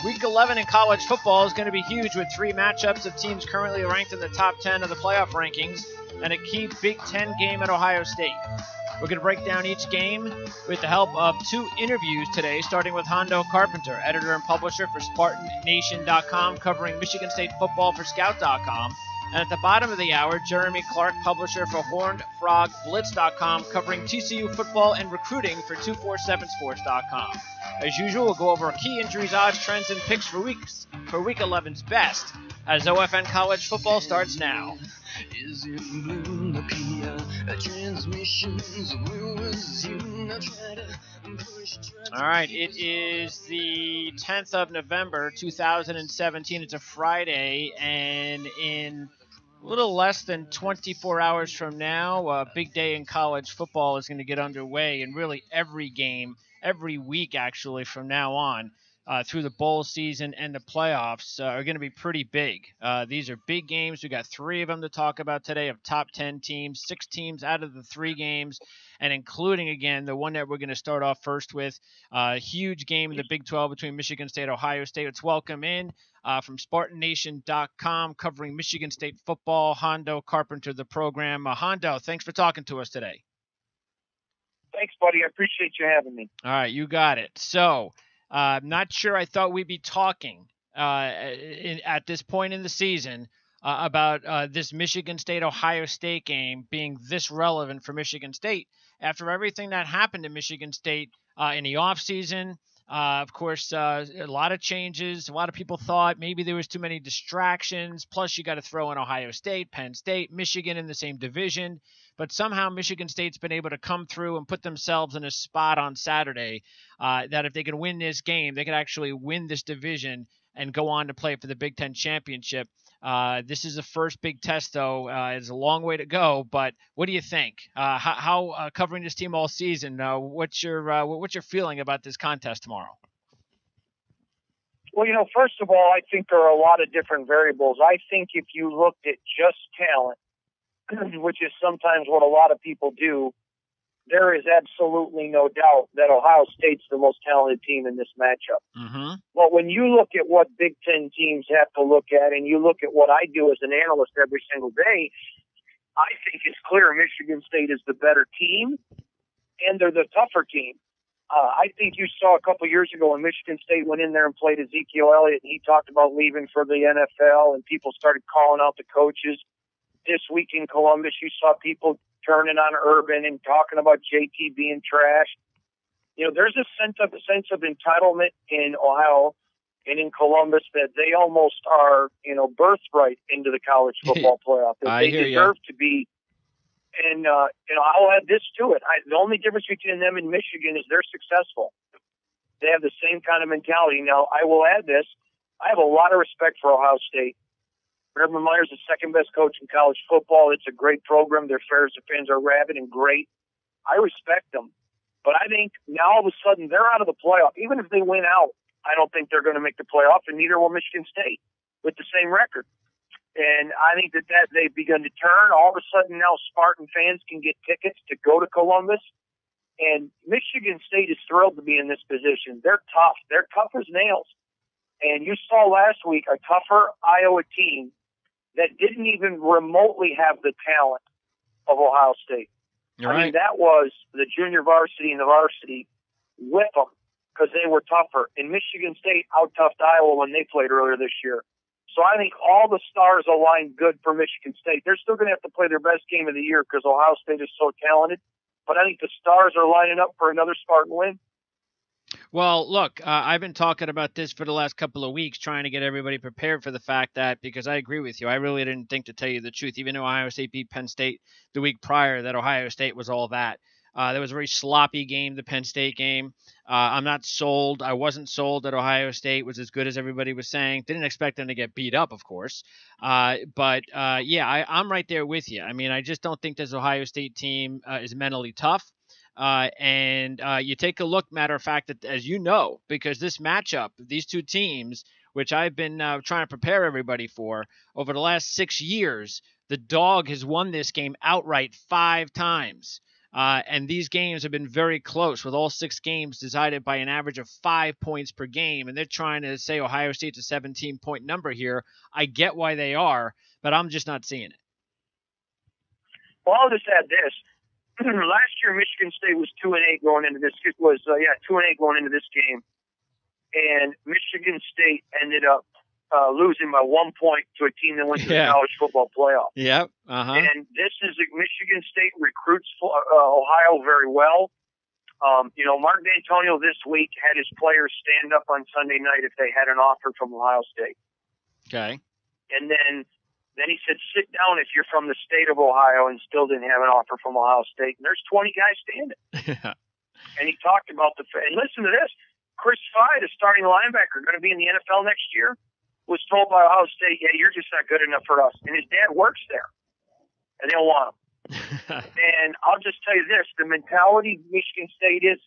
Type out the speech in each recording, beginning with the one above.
Week 11 in college football is going to be huge with three matchups of teams currently ranked in the top 10 of the playoff rankings and a key Big Ten game at Ohio State. We're going to break down each game with the help of two interviews today, starting with Hondo Carpenter, editor and publisher for SpartanNation.com, covering Michigan State football for Scout.com. And at the bottom of the hour, Jeremy Clark, publisher for HornedFrogBlitz.com, covering TCU football and recruiting for 247sports.com. As usual, we'll go over key injuries, odds, trends, and picks for Week 11's best as OFN college football starts now. Is it blue, transmissions, all right, it is the 10th of November, 2017. It's a Friday, and in a little less than 24 hours from now, a big day in college football is going to get underway, and really every game, every week actually from now on, through the bowl season and the playoffs are going to be pretty big. These are big games. We got three of them to talk about today of top 10 teams, 6 teams out of the 3 games, and including, again, the one that we're going to start off first with, a huge game in the Big 12 between Michigan State and Ohio State. Let's welcome in from SpartanNation.com, covering Michigan State football, Hondo Carpenter, the program. Hondo, thanks for talking to us today. Thanks, buddy. I appreciate you having me. All right, you got it. So, not sure I thought we'd be talking at this point in the season about this Michigan State-Ohio State game being this relevant for Michigan State after everything that happened to Michigan State in the offseason. Of course, a lot of changes. A lot of people thought maybe there was too many distractions. Plus, you got to throw in Ohio State, Penn State, Michigan in the same division. But somehow Michigan State's been able to come through and put themselves in a spot on Saturday that if they can win this game, they could actually win this division and go on to play for the Big Ten championship. This is the first big test, though. It's a long way to go. But what do you think? How covering this team all season? What's your feeling about this contest tomorrow? Well, first of all, I think there are a lot of different variables. I think if you looked at just talent, which is sometimes what a lot of people do, there is absolutely no doubt that Ohio State's the most talented team in this matchup. Mm-hmm. But when you look at what Big Ten teams have to look at, and you look at what I do as an analyst every single day, I think it's clear Michigan State is the better team, and they're the tougher team. I think you saw a couple years ago when Michigan State went in there and played Ezekiel Elliott, and he talked about leaving for the NFL, and people started calling out the coaches. This week in Columbus, you saw people turning on Urban and talking about JT being trash. There's a sense of entitlement in Ohio and in Columbus that they almost are, birthright into the college football playoff. That they deserve to be. And, I'll add this to it. The only difference between them and Michigan is they're successful. They have the same kind of mentality. Now, I will add this. I have a lot of respect for Ohio State. Urban Meyer's the second best coach in college football. It's a great program. Their fans are rabid and great. I respect them. But I think now all of a sudden they're out of the playoff. Even if they win out, I don't think they're going to make the playoff, and neither will Michigan State with the same record. And I think that they've begun to turn. All of a sudden now Spartan fans can get tickets to go to Columbus. And Michigan State is thrilled to be in this position. They're tough. They're tough as nails. And you saw last week a tougher Iowa team that didn't even remotely have the talent of Ohio State. You're right. I mean, that was the junior varsity and the varsity with them because they were tougher. And Michigan State out-toughed Iowa when they played earlier this year. So I think all the stars align good for Michigan State. They're still going to have to play their best game of the year because Ohio State is so talented. But I think the stars are lining up for another Spartan win. Well, look, I've been talking about this for the last couple of weeks, trying to get everybody prepared for the fact that, because I agree with you, I really didn't think, to tell you the truth, even though Ohio State beat Penn State the week prior, that Ohio State was all that. There was a very sloppy game, the Penn State game. I'm not sold. I wasn't sold that Ohio State was as good as everybody was saying. Didn't expect them to get beat up, of course. I'm right there with you. I mean, I just don't think this Ohio State team is mentally tough. And you take a look, matter of fact, that, as you know, because this matchup, these two teams, which I've been trying to prepare everybody for over the last 6 years, the dog has won this game outright 5 times. And these games have been very close, with all 6 games decided by an average of 5 points per game. And they're trying to say Ohio State's a 17-point number here. I get why they are, but I'm just not seeing it. Well, I'll just add this. Last year, Michigan State was 2-8 going into this. It was 2-8 going into this game, and Michigan State ended up losing by 1 point to a team that went to the college football playoff. Yep. And this is Michigan State recruits Ohio very well. Mark D'Antonio this week had his players stand up on Sunday night if they had an offer from Ohio State. Okay. And then he said, sit down if you're from the state of Ohio and still didn't have an offer from Ohio State. And there's 20 guys standing. And he talked about and listen to this. Chris Fry, the starting linebacker, going to be in the NFL next year, was told by Ohio State, yeah, you're just not good enough for us. And his dad works there. And they don't want him. And I'll just tell you this, the mentality of Michigan State is,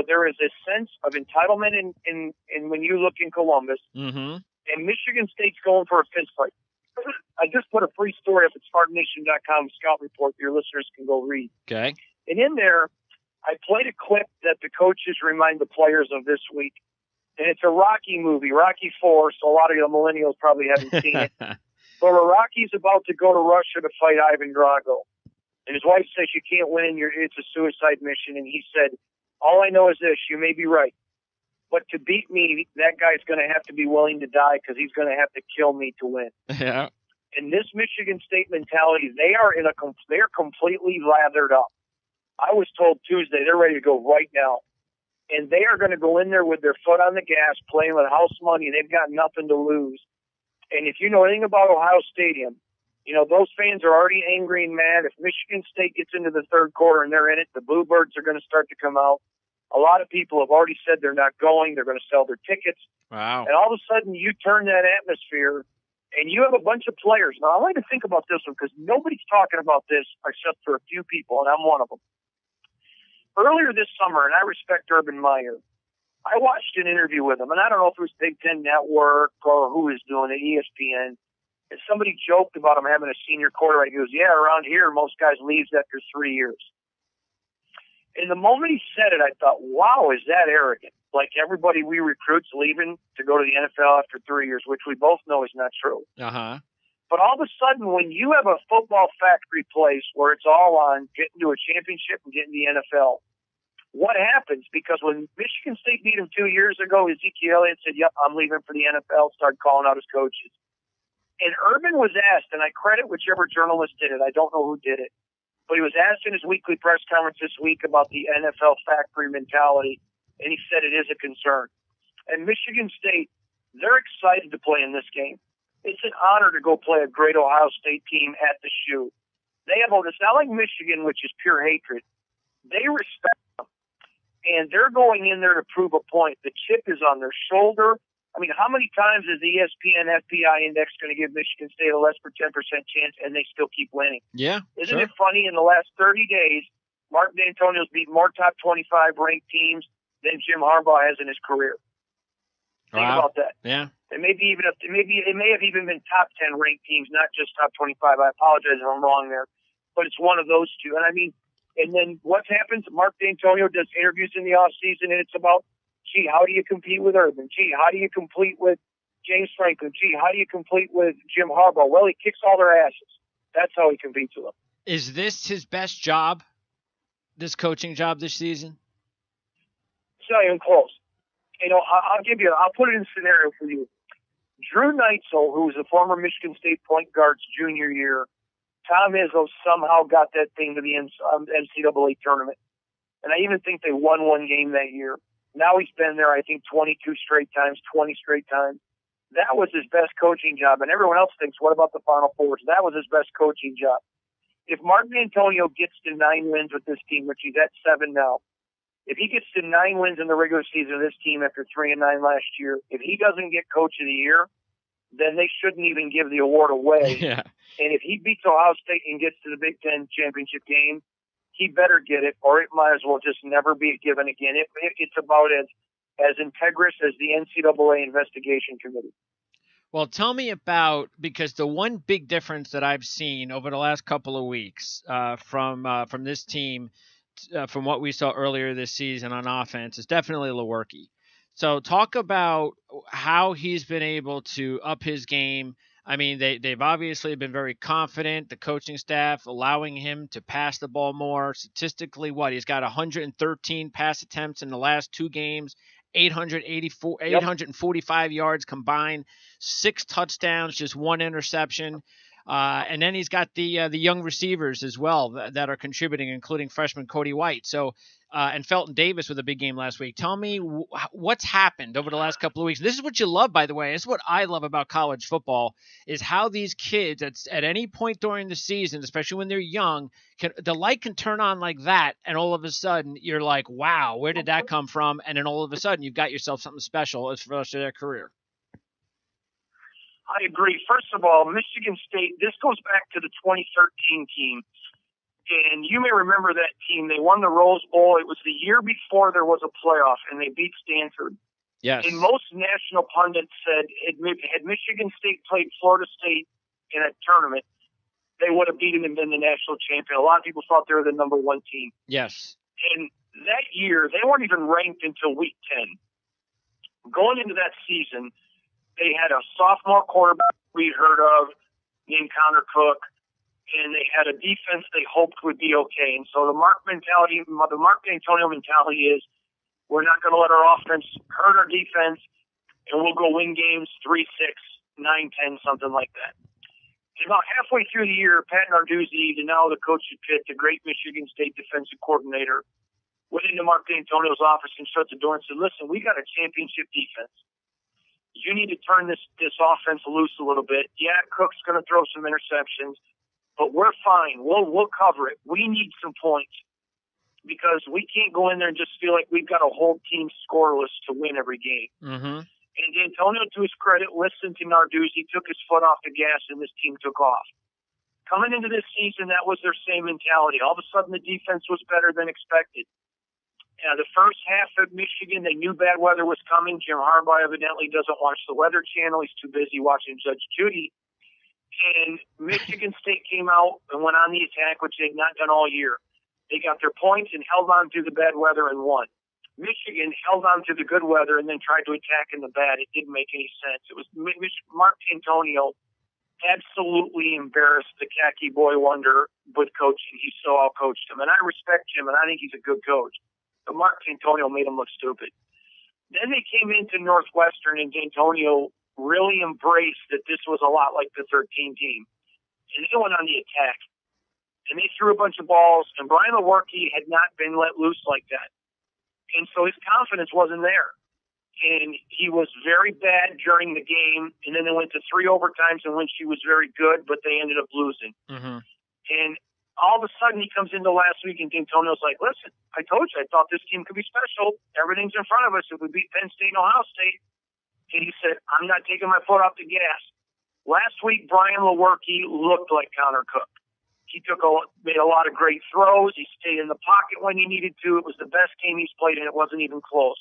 there is a sense of entitlement in when you look in Columbus. Mm-hmm. And Michigan State's going for a fist fight. I just put a free story up at SpartanNation.com scout report your listeners can go read. Okay. And in there, I played a clip that the coaches remind the players of this week. And it's a Rocky movie, Rocky IV, so a lot of you millennials probably haven't seen it. But Rocky's about to go to Russia to fight Ivan Drago. And his wife says, you can't win, it's a suicide mission. And he said, all I know is this, you may be right. But to beat me, that guy's going to have to be willing to die because he's going to have to kill me to win. Yeah. And this Michigan State mentality, they're completely lathered up. I was told Tuesday they're ready to go right now. And they are going to go in there with their foot on the gas, playing with house money. They've got nothing to lose. And if you know anything about Ohio Stadium, those fans are already angry and mad. If Michigan State gets into the third quarter and they're in it, the Bluebirds are going to start to come out. A lot of people have already said they're not going. They're going to sell their tickets. Wow. And all of a sudden, you turn that atmosphere, and you have a bunch of players. Now, I like to think about this one because nobody's talking about this except for a few people, and I'm one of them. Earlier this summer, and I respect Urban Meyer, I watched an interview with him, and I don't know if it was Big Ten Network or who was doing it, ESPN, and somebody joked about him having a senior quarterback. He goes, yeah, around here, most guys leaves after 3 years. And the moment he said it, I thought, wow, is that arrogant? Like everybody we recruit's leaving to go to the NFL after 3 years, which we both know is not true. Uh-huh. But all of a sudden, when you have a football factory place where it's all on getting to a championship and getting the NFL, what happens? Because when Michigan State beat him 2 years ago, Ezekiel Elliott said, yep, I'm leaving for the NFL, started calling out his coaches. And Urban was asked, and I credit whichever journalist did it. I don't know who did it. But he was asked in his weekly press conference this week about the NFL factory mentality, and he said it is a concern. And Michigan State, they're excited to play in this game. It's an honor to go play a great Ohio State team at the shoe. They have it's not like Michigan, which is pure hatred. They respect them, and they're going in there to prove a point. The chip is on their shoulder. I mean, how many times is the ESPN FPI index going to give Michigan State a less than 10% chance, and they still keep winning? Yeah. Isn't it funny? In the last 30 days, Mark D'Antonio's beat more top 25 ranked teams than Jim Harbaugh has in his career. Think about that. Yeah. It may be it may have even been top 10 ranked teams, not just top 25. I apologize if I'm wrong there, but it's one of those two. And I mean, and then what happens? Mark D'Antonio does interviews in the off season, and it's about, gee, how do you compete with Urban? Gee, how do you compete with James Franklin? Gee, how do you compete with Jim Harbaugh? Well, he kicks all their asses. That's how he competes with them. Is this his best job, this coaching job this season? It's not even close. I'll put it in a scenario for you. Drew Neitzel, who was a former Michigan State point guard's junior year, Tom Izzo somehow got that thing to the NCAA tournament. And I even think they won one game that year. Now he's been there, I think, 22 straight times, 20 straight times. That was his best coaching job. And everyone else thinks, what about the Final Fours? That was his best coaching job. If Mark D'Antonio gets to 9 wins with this team, which he's at 7 now, if he gets to 9 wins in the regular season of this team after 3-9 last year, if he doesn't get Coach of the Year, then they shouldn't even give the award away. Yeah. And if he beats Ohio State and gets to the Big Ten championship game, he better get it, or it might as well just never be given again. It's about as integrous as the NCAA investigation committee. Well, tell me about, because the one big difference that I've seen over the last couple of weeks from this team from what we saw earlier this season on offense is definitely Lewerke. So talk about how he's been able to up his game. I mean, they've obviously been very confident, the coaching staff allowing him to pass the ball more. Statistically, he's got 113 pass attempts in the last 2 games, 845 yards combined, 6 touchdowns, just 1 interception. And then he's got the young receivers as well that are contributing, including freshman Cody White. So, and Felton Davis with a big game last week. Tell me what's happened over the last couple of weeks. This is what you love, by the way. This is what I love about college football, is how these kids at any point during the season, especially when they're young, the light can turn on like that, and all of a sudden you're like, wow, where did that come from? And then all of a sudden you've got yourself something special as for the rest of their career. I agree. First of all, Michigan State, this goes back to the 2013 team. And you may remember that team. They won the Rose Bowl. It was the year before there was a playoff, and they beat Stanford. Yes. And most national pundits said had Michigan State played Florida State in a tournament, they would have beaten them and been the national champion. A lot of people thought they were the number 1 team. Yes. And that year, they weren't even ranked until week 10. Going into that season, they had a sophomore quarterback we'd heard of named Connor Cook, and they had a defense they hoped would be okay. And so the Mark D'Antonio mentality is, we're not going to let our offense hurt our defense, and we'll go win games 3-6, 9-10, something like that. And about halfway through the year, Pat Narduzzi, now the coach at Pitt, the great Michigan State defensive coordinator, went into Mark D'Antonio's office and shut the door and said, listen, we got a championship defense. You need to turn this offense loose a little bit. Yeah, Cook's going to throw some interceptions, but we're fine. We'll cover it. We need some points because we can't go in there and just feel like we've got a whole team scoreless to win every game. Mm-hmm. And D'Antonio, to his credit, listened to Narduzzi, took his foot off the gas, and this team took off. Coming into this season, that was their same mentality. All of a sudden, the defense was better than expected. The first half of Michigan, they knew bad weather was coming. Jim Harbaugh evidently doesn't watch the Weather Channel. He's too busy watching Judge Judy. And Michigan State came out and went on the attack, which they'd not done all year. They got their points and held on to the bad weather and won. Michigan held on to the good weather and then tried to attack in the bad. It didn't make any sense. It was Mark D'Antonio absolutely embarrassed the khaki boy wonder with coaching. He so out-coached him. And I respect him, and I think he's a good coach. But Mark D'Antonio made him look stupid. Then they came into Northwestern, and D'Antonio really embraced that this was a lot like the 13 team. And they went on the attack. And they threw a bunch of balls, and Brian Lewerke had not been let loose like that. And so his confidence wasn't there. And he was very bad during the game, and then they went to 3 overtimes in which he was very good, but they ended up losing. Mm-hmm. And all of a sudden he comes into last week, and D'Antonio's like, listen, I told you I thought this team could be special. Everything's in front of us if we beat Penn State and Ohio State. And he said, I'm not taking my foot off the gas. Last week, Brian Lewerke looked like Connor Cook. He made a lot of great throws. He stayed in the pocket when he needed to. It was the best game he's played, and it wasn't even close.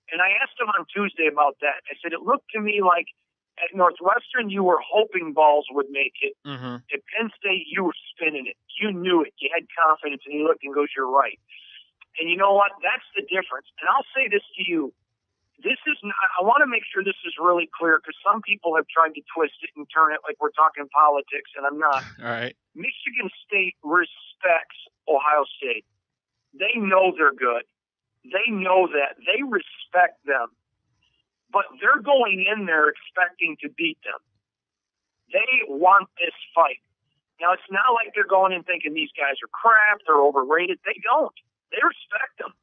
And I asked him on Tuesday about that. I said, it looked to me like at Northwestern you were hoping balls would make it. Mm-hmm. At Penn State you were spinning it. You knew it. You had confidence, and he looked and goes, you're right. And you know what? That's the difference. And I'll say this to you. I want to make sure this is really clear because some people have tried to twist it and turn it like we're talking politics, and I'm not. All right. Michigan State respects Ohio State. They know they're good. They know that. They respect them. But they're going in there expecting to beat them. They want this fight. Now, it's not like they're going in thinking these guys are crap, they're overrated. They don't. They respect them.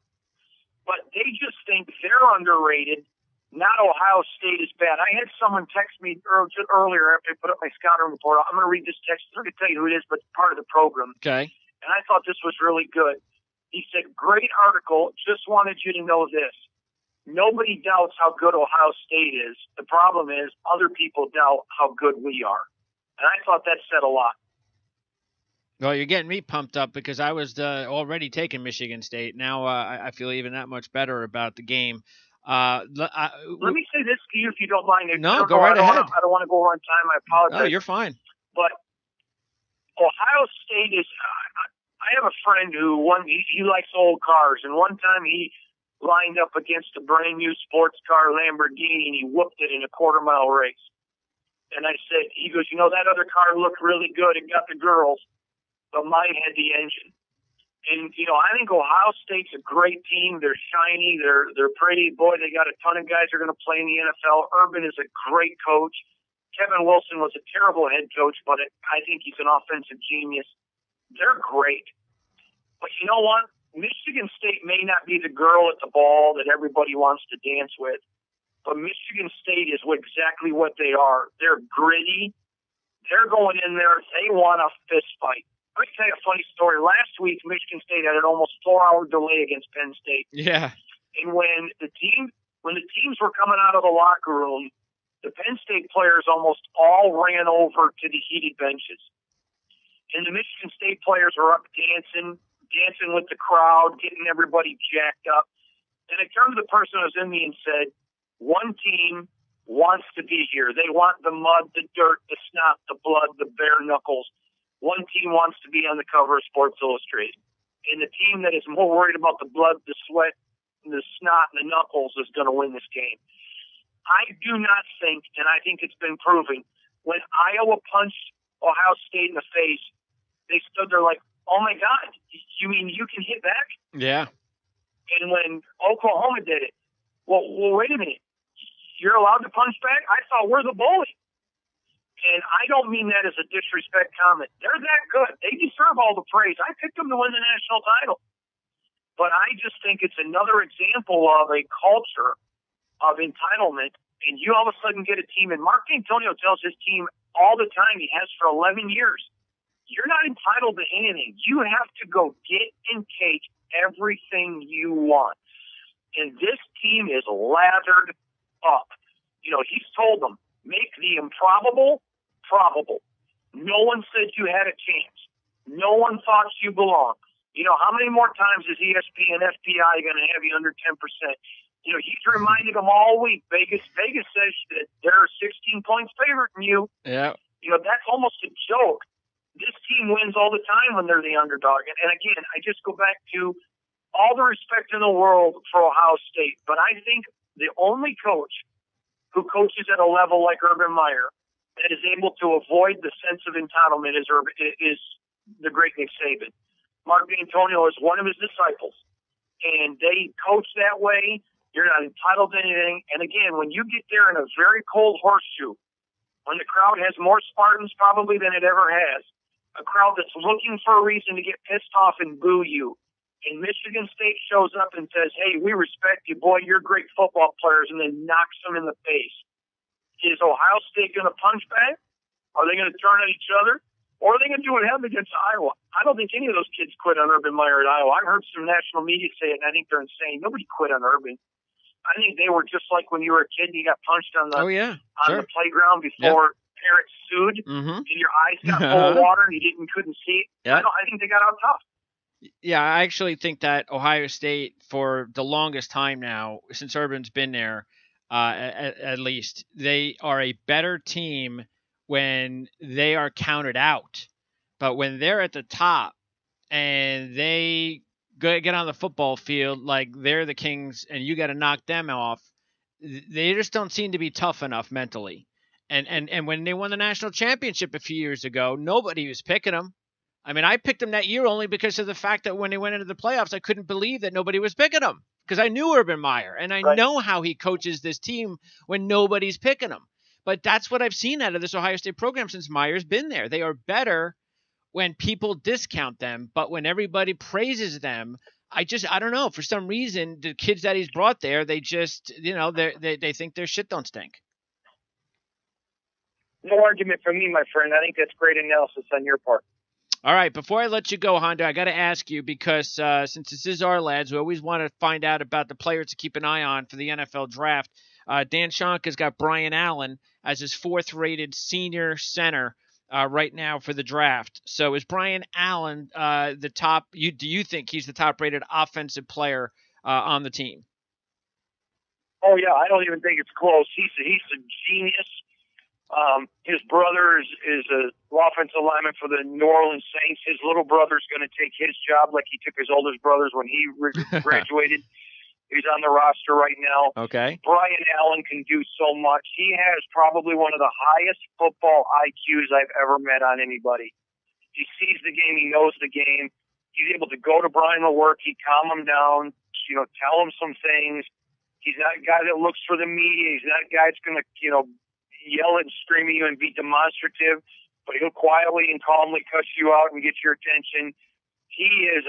But they just think they're underrated, not Ohio State is bad. I had someone text me earlier after I put up my scouting report. I'm going to read this text. I'm going to tell you who it is, but it's part of the program. Okay. And I thought this was really good. He said, great article. Just wanted you to know this. Nobody doubts how good Ohio State is. The problem is other people doubt how good we are. And I thought that said a lot. Well, you're getting me pumped up because I was already taking Michigan State. Now I feel even that much better about the game. Let me say this to you if you don't mind. No, go right ahead. I don't want to go over on time. I apologize. No, you're fine. But Ohio State is I have a friend who he likes old cars, and one time he lined up against a brand new sports car Lamborghini, and he whooped it in a quarter-mile race. And I said, he goes, that other car looked really good. It got the girls, but mine had the engine. And, I think Ohio State's a great team. They're shiny. They're pretty. Boy, they got a ton of guys who are going to play in the NFL. Urban is a great coach. Kevin Wilson was a terrible head coach, but I think he's an offensive genius. They're great. But you know what? Michigan State may not be the girl at the ball that everybody wants to dance with, but Michigan State is exactly what they are. They're gritty. They're going in there. They want a fist fight. Let me tell you a funny story. Last week, Michigan State had an almost 4-hour delay against Penn State. Yeah. And when the teams were coming out of the locker room, the Penn State players almost all ran over to the heated benches. And the Michigan State players were up dancing with the crowd, getting everybody jacked up. And I turned to the person who was in me and said, one team wants to be here. They want the mud, the dirt, the snot, the blood, the bare knuckles. One team wants to be on the cover of Sports Illustrated. And the team that is more worried about the blood, the sweat, the snot, and the knuckles is going to win this game. I do not think, and I think it's been proven, when Iowa punched Ohio State in the face, they stood there like, oh my God, you mean you can hit back? Yeah. And when Oklahoma did it, well, wait a minute. You're allowed to punch back? I thought we're the bully. And I don't mean that as a disrespect comment. They're that good. They deserve all the praise. I picked them to win the national title. But I just think it's another example of a culture of entitlement. And you all of a sudden get a team, and Mark D'Antonio tells his team all the time, he has for 11 years, you're not entitled to anything. You have to go get and take everything you want. And this team is lathered up. He's told them, make the improbable probable. No one said you had a chance. No one thought you belonged. How many more times is ESP and FPI going to have you under 10%? He's reminded them all week. Vegas says that they're 16 points favorite in you. Yeah. That's almost a joke. This team wins all the time when they're the underdog. And again, I just go back to all the respect in the world for Ohio State. But I think the only coach who coaches at a level like Urban Meyer that is able to avoid the sense of entitlement is the great Nick Saban. Mark D'Antonio is one of his disciples, and they coach that way. You're not entitled to anything. And again, when you get there in a very cold horseshoe, when the crowd has more Spartans probably than it ever has, a crowd that's looking for a reason to get pissed off and boo you, and Michigan State shows up and says, hey, we respect you, boy, you're great football players, and then knocks them in the face. Is Ohio State going to punch back? Are they going to turn on each other? Or are they going to do what happened against Iowa? I don't think any of those kids quit on Urban Meyer at Iowa. I've heard some national media say it, and I think they're insane. Nobody quit on Urban. I think they were just like when you were a kid and you got punched on the the playground before parents sued, and your eyes got full of water and you couldn't see it. I think they got out tough. Yeah, I actually think that Ohio State, for the longest time now, since Urban's been there, at least, they are a better team when they are counted out. But when they're at the top and they get on the football field like they're the kings and you got to knock them off, they just don't seem to be tough enough mentally. And when they won the national championship a few years ago, nobody was picking them. I mean, I picked them that year only because of the fact that when they went into the playoffs, I couldn't believe that nobody was picking them because I knew Urban Meyer and I know how he coaches this team when nobody's picking them. But that's what I've seen out of this Ohio State program since Meyer's been there. They are better when people discount them, but when everybody praises them, I don't know. For some reason, the kids that he's brought there, they just, they think their shit don't stink. No argument from me, my friend. I think that's great analysis on your part. All right, before I let you go, Hondo, I got to ask you because since this is Ourlads, we always want to find out about the players to keep an eye on for the NFL draft. Dan Shonka's got Brian Allen as his fourth-rated senior center right now for the draft. So is Brian Allen the top? Do you think he's the top-rated offensive player on the team? Oh yeah, I don't even think it's close. He's a genius. His brother is a offensive lineman for the New Orleans Saints. His little brother's going to take his job like he took his oldest brother's when he graduated. He's on the roster right now. Okay. Brian Allen can do so much. He has probably one of the highest football IQs I've ever met on anybody. He sees the game. He knows the game. He's able to go to Brian Lewerke, calm him down, tell him some things. He's not a guy that looks for the media. He's not a guy that's going to, yell and scream at you and be demonstrative, but he'll quietly and calmly cuss you out and get your attention. He is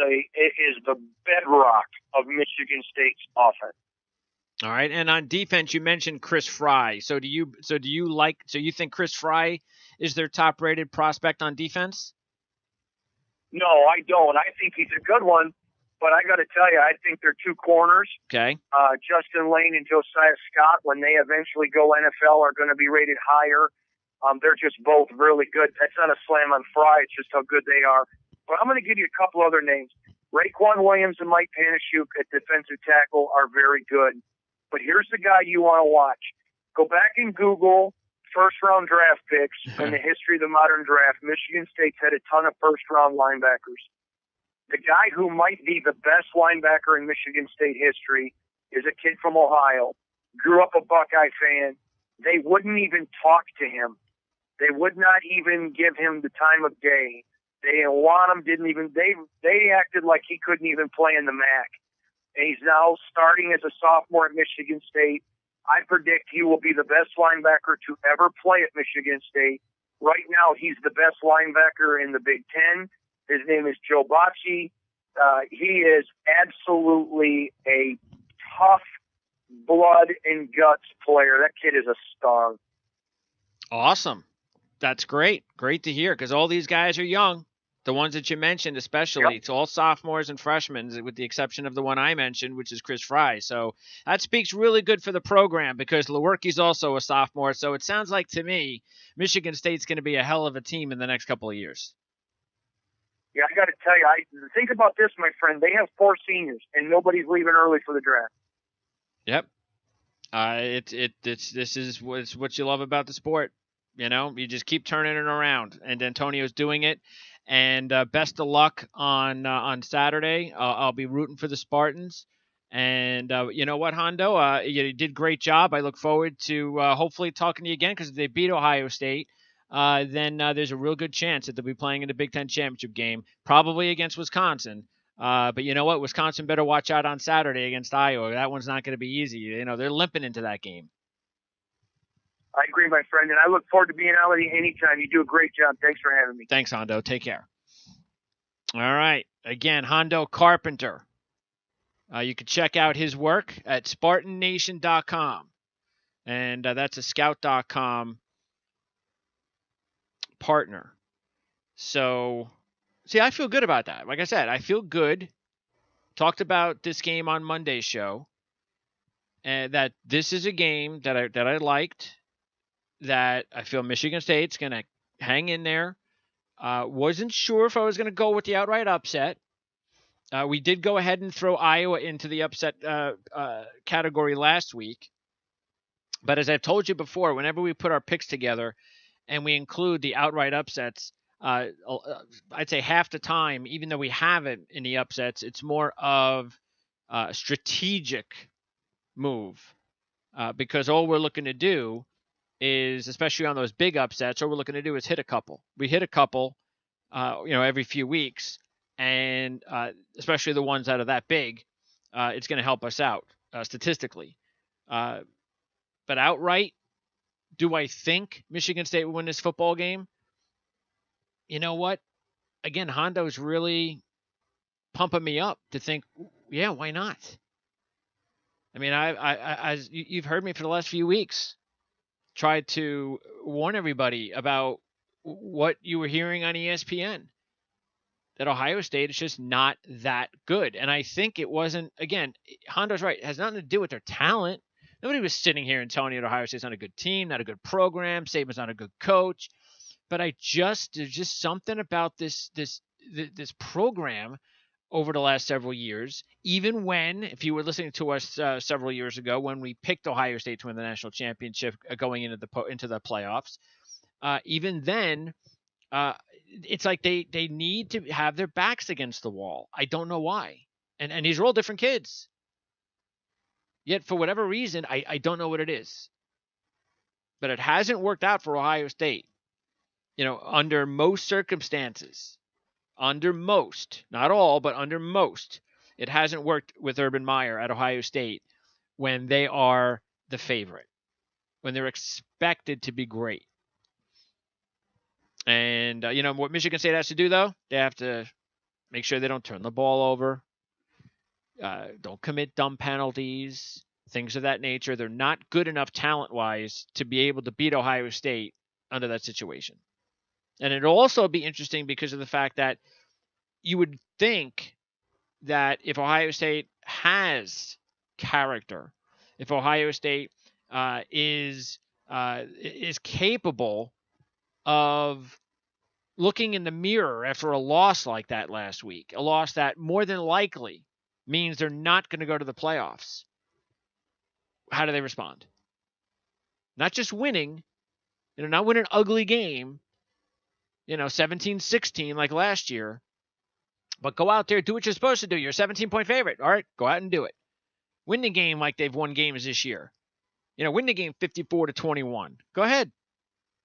the bedrock of Michigan State's offense. All right, and on defense, you mentioned Chris Fry. So do you think Chris Fry is their top-rated prospect on defense? No, I don't. I think he's a good one, but I got to tell you, I think they're two corners. Okay. Justin Lane and Josiah Scott, when they eventually go NFL, are going to be rated higher. They're just both really good. That's not a slam on Fry. It's just how good they are. But I'm going to give you a couple other names. Raekwon Williams and Mike Panasiuk at defensive tackle are very good. But here's the guy you want to watch. Go back and Google first-round draft picks in the history of the modern draft. Michigan State's had a ton of first-round linebackers. The guy who might be the best linebacker in Michigan State history is a kid from Ohio. Grew up a Buckeye fan. They wouldn't even talk to him. They would not even give him the time of day. They didn't want him, they acted like he couldn't even play in the MAC. And he's now starting as a sophomore at Michigan State. I predict he will be the best linebacker to ever play at Michigan State. Right now, he's the best linebacker in the Big Ten. His name is Joe Bocci. He is absolutely a tough blood and guts player. That kid is a star. Awesome. That's great. Great to hear, because all these guys are young. The ones that you mentioned, especially, Yep. It's all sophomores and freshmen, with the exception of the one I mentioned, which is Chris Fry. So that speaks really good for the program, because Lewerke's also a sophomore. So it sounds like to me, Michigan State's going to be a hell of a team in the next couple of years. Yeah, I got to tell you, think about this, my friend. They have 4 seniors, and nobody's leaving early for the draft. Yep. This is what you love about the sport. You just keep turning it around, and Antonio's doing it. And best of luck on Saturday. I'll be rooting for the Spartans. And you know what, Hondo? You did a great job. I look forward to hopefully talking to you again, because if they beat Ohio State, then there's a real good chance that they'll be playing in the Big Ten championship game, probably against Wisconsin. But you know what? Wisconsin better watch out on Saturday against Iowa. That one's not going to be easy. They're limping into that game. I agree, my friend, and I look forward to being out with you anytime. You do a great job. Thanks for having me. Thanks, Hondo. Take care. All right. Again, Hondo Carpenter. You can check out his work at SpartanNation.com. And that's a Scout.com partner. So, see, I feel good about that. Like I said, I feel good. Talked about this game on Monday's show. And that this is a game that I liked. That I feel Michigan State's going to hang in there. Wasn't sure if I was going to go with the outright upset. We did go ahead and throw Iowa into the upset category last week. But as I've told you before, whenever we put our picks together and we include the outright upsets, I'd say half the time, even though we have it in the upsets, it's more of a strategic move. Because all we're looking to do is, especially on those big upsets, all we're looking to do is hit a couple. We hit a couple, every few weeks, and especially the ones that are that big, it's going to help us out statistically. But outright, do I think Michigan State will win this football game? You know what? Again, Hondo's really pumping me up to think, yeah, why not? I mean, as you've heard me for the last few weeks, tried to warn everybody about what you were hearing on ESPN, that Ohio State is just not that good. And I think it wasn't, again, Hondo's right, it has nothing to do with their talent. Nobody was sitting here and telling you that Ohio State's not a good team, not a good program, Saban's not a good coach. But there's just something about this program over the last several years, even when, if you were listening to us several years ago, when we picked Ohio State to win the national championship going into the playoffs, even then, it's like they need to have their backs against the wall. I don't know why. And these are all different kids. Yet, for whatever reason, I don't know what it is. But it hasn't worked out for Ohio State. Under most circumstances, under most, not all, but under most, it hasn't worked with Urban Meyer at Ohio State when they are the favorite, when they're expected to be great. And, what Michigan State has to do, though? They have to make sure they don't turn the ball over, don't commit dumb penalties, things of that nature. They're not good enough talent-wise to be able to beat Ohio State under that situation. And it'll also be interesting because of the fact that you would think that if Ohio State has character, if Ohio State is capable of looking in the mirror after a loss like that last week, a loss that more than likely means they're not going to go to the playoffs, how do they respond? Not just winning, not win an ugly game, 17-16 like last year, but go out there, do what you're supposed to do. You're a 17-point favorite. All right, go out and do it. Win the game like they've won games this year. Win the game 54-21. Go ahead.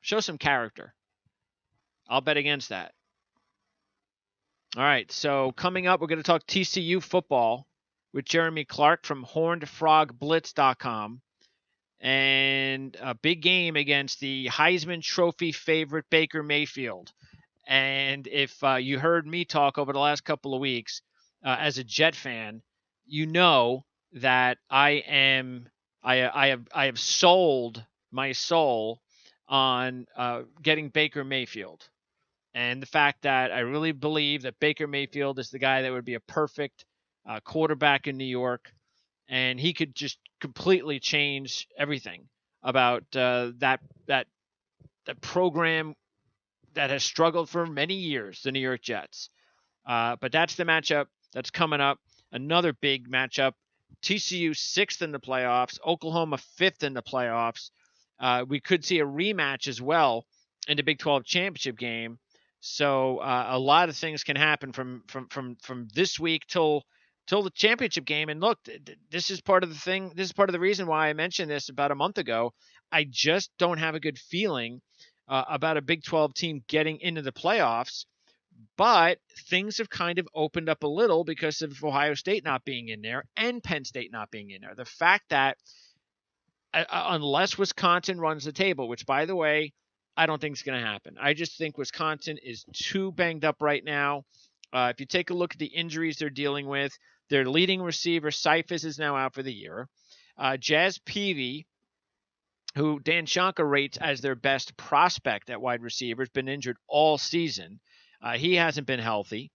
Show some character. I'll bet against that. All right, so coming up, we're going to talk TCU football with Jeremy Clark from HornedFrogBlitz.com. And a big game against the Heisman Trophy favorite Baker Mayfield. And if you heard me talk over the last couple of weeks as a Jet fan, you know that I have sold my soul on getting Baker Mayfield. And the fact that I really believe that Baker Mayfield is the guy that would be a perfect quarterback in New York. And he could just completely change everything about that program that has struggled for many years, the New York Jets. But that's the matchup that's coming up. Another big matchup. TCU 6th in the playoffs. Oklahoma 5th in the playoffs. We could see a rematch as well in the Big 12 championship game. So a lot of things can happen from this week till the championship game. And look, this is part of the thing. This is part of the reason why I mentioned this about a month ago. I just don't have a good feeling about a Big 12 team getting into the playoffs. But things have kind of opened up a little because of Ohio State not being in there and Penn State not being in there. The fact that unless Wisconsin runs the table, which, by the way, I don't think is going to happen. I just think Wisconsin is too banged up right now. If you take a look at the injuries they're dealing with, their leading receiver, Cephas, is now out for the year. Jazz Peavy, who Dan Shanka rates as their best prospect at wide receiver, has been injured all season. He hasn't been healthy.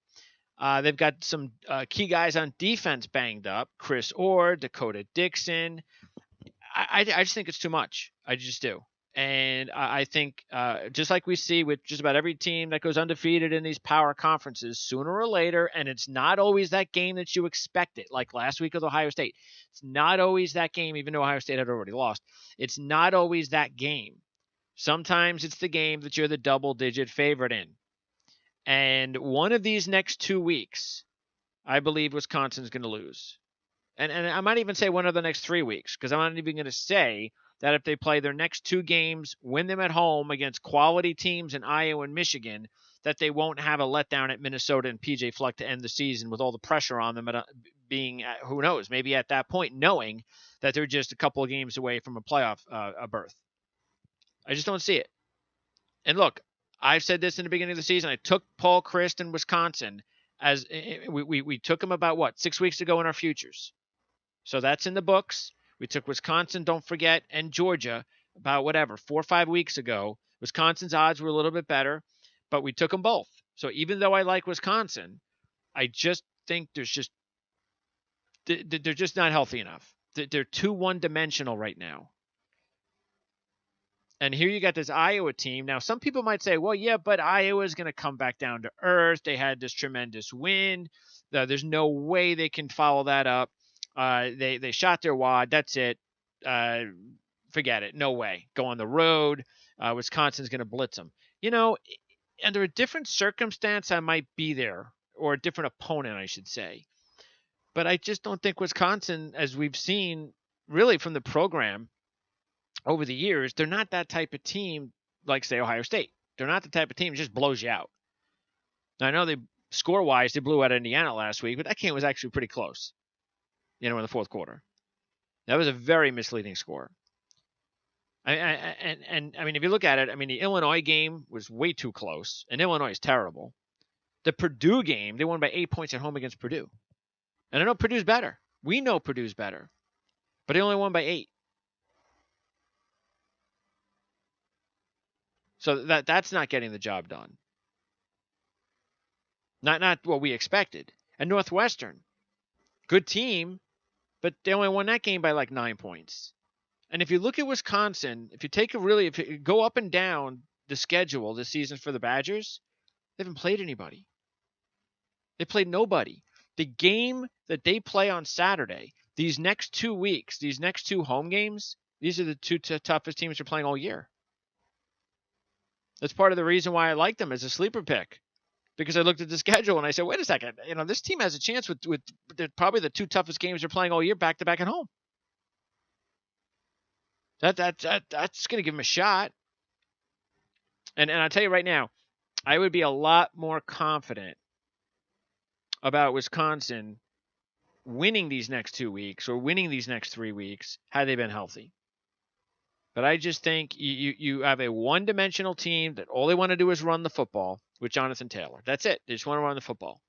They've got some key guys on defense banged up. Chris Orr, Dakota Dixon. I just think it's too much. I just do. And I think just like we see with just about every team that goes undefeated in these power conferences, sooner or later, and it's not always that game that you expect it, like last week with Ohio State. It's not always that game, even though Ohio State had already lost. It's not always that game. Sometimes it's the game that you're the double-digit favorite in. And one of these next 2 weeks, I believe Wisconsin's going to lose. And I might even say one of the next 3 weeks, because I'm not even going to say that if they play their next 2 games, win them at home against quality teams in Iowa and Michigan, that they won't have a letdown at Minnesota and PJ Fleck to end the season with all the pressure on them being, who knows, maybe at that point knowing that they're just a couple of games away from a playoff berth. I just don't see it. And look, I've said this in the beginning of the season. I took Paul Chryst in Wisconsin as we took him about 6 weeks ago in our futures. So that's in the books. We took Wisconsin, don't forget, and Georgia about 4 or 5 weeks ago. Wisconsin's odds were a little bit better, but we took them both. So even though I like Wisconsin, I just think they're just not healthy enough. They're too one-dimensional right now. And here you got this Iowa team. Now, some people might say, well, yeah, but Iowa's going to come back down to earth. They had this tremendous win. There's no way they can follow that up. They shot their wad. That's it. Forget it. No way. Go on the road. Wisconsin's going to blitz them. Under a different circumstance, I might be there, or a different opponent, I should say. But I just don't think Wisconsin, as we've seen really from the program over the years, they're not that type of team like, say, Ohio State. They're not the type of team that just blows you out. Now, I know they score-wise, they blew out Indiana last week, but that game was actually pretty close, in the fourth quarter. That was a very misleading score. And I mean, if you look at it, I mean, the Illinois game was way too close, and Illinois is terrible. The Purdue game, they won by 8 points at home against Purdue. And I know Purdue's better. We know Purdue's better. But they only won by 8. So that's not getting the job done. Not what we expected. And Northwestern, good team, but they only won that game by like 9 points. And if you look at Wisconsin, if you go up and down the schedule this season for the Badgers, they haven't played anybody. They played nobody. The game that they play on Saturday, these next 2 weeks, these next 2 home games, these are the 2 toughest teams they're playing all year. That's part of the reason why I like them as a sleeper pick. Because I looked at the schedule and I said, wait a second, this team has a chance with probably the 2 toughest games they're playing all year back to back at home. That's going to give them a shot. And I'll tell you right now, I would be a lot more confident about Wisconsin winning these next 2 weeks or winning these next 3 weeks had they been healthy. But I just think you have a one-dimensional team that all they want to do is run the football with Jonathan Taylor. That's it. They just want to run the football.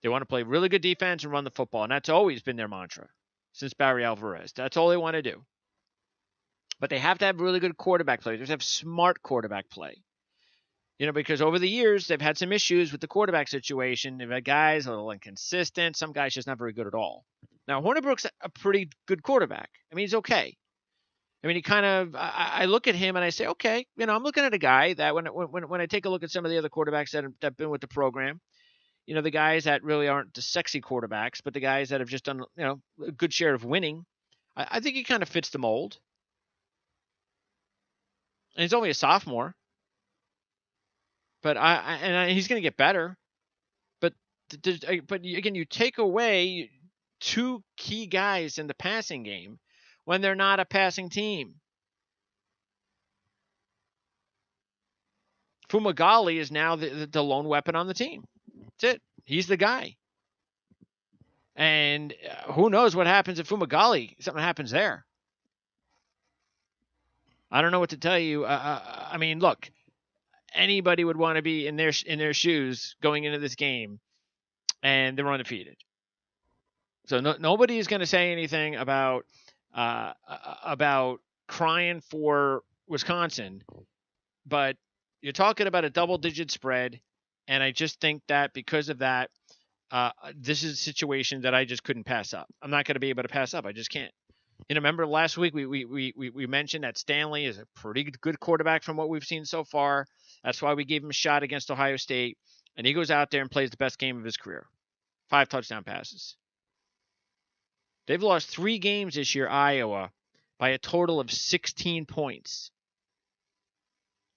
They want to play really good defense and run the football, and that's always been their mantra since Barry Alvarez. That's all they want to do. But they have to have really good quarterback play. They have to have smart quarterback play. Because over the years, they've had some issues with the quarterback situation. They've had guys a little inconsistent. Some guys just not very good at all. Now, Hornibrook's a pretty good quarterback. I mean, he's okay. I mean, he kind of, I look at him and I say, okay, I'm looking at a guy that when I take a look at some of the other quarterbacks that have been with the program, the guys that really aren't the sexy quarterbacks, but the guys that have just done, a good share of winning, I think he kind of fits the mold. And he's only a sophomore. But he's going to get better. But again, you take away 2 key guys in the passing game when they're not a passing team. Fumagalli is now the lone weapon on the team. That's it. He's the guy. And who knows what happens if Fumagalli, something happens there. I don't know what to tell you. I mean, look, anybody would want to be in their shoes going into this game, and they're undefeated. So nobody is going to say anything about crying for Wisconsin, but you're talking about a double-digit spread, and I just think that because of that, this is a situation that I just couldn't pass up. I'm not going to be able to pass up. I just can't. Remember last week we mentioned that Stanley is a pretty good quarterback from what we've seen so far. That's why we gave him a shot against Ohio State, and he goes out there and plays the best game of his career. 5 touchdown passes. They've lost 3 games this year, Iowa, by a total of 16 points.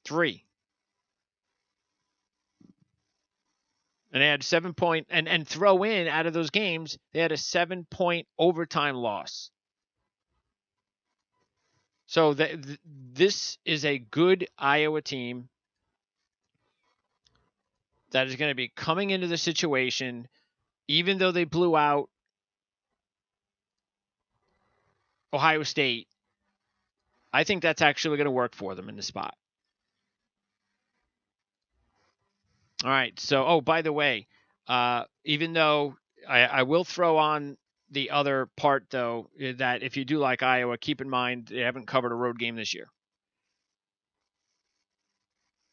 3. And they had 7-point, and throw in out of those games, they had a 7-point overtime loss. So this is a good Iowa team that is going to be coming into the situation, even though they blew out Ohio State. I think that's actually going to work for them in the spot. All right. So, by the way, even though I will throw on the other part, though, that if you do like Iowa, keep in mind they haven't covered a road game this year.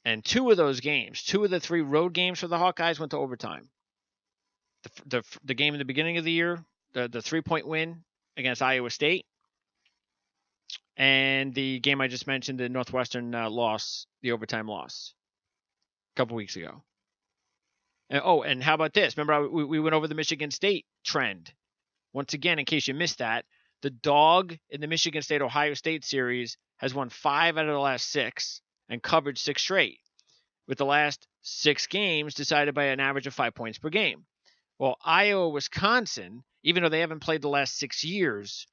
And 2 of those games, 2 of the 3 road games for the Hawkeyes went to overtime. The game in the beginning of the year, the 3-point win against Iowa State, and the game I just mentioned, the Northwestern loss, the overtime loss, a couple weeks ago. And how about this? Remember, we went over the Michigan State trend. Once again, in case you missed that, the dog in the Michigan State-Ohio State series has won 5 out of the last 6 and covered 6 straight, with the last 6 games decided by an average of 5 points per game. Well, Iowa, Wisconsin, even though they haven't played the last 6 years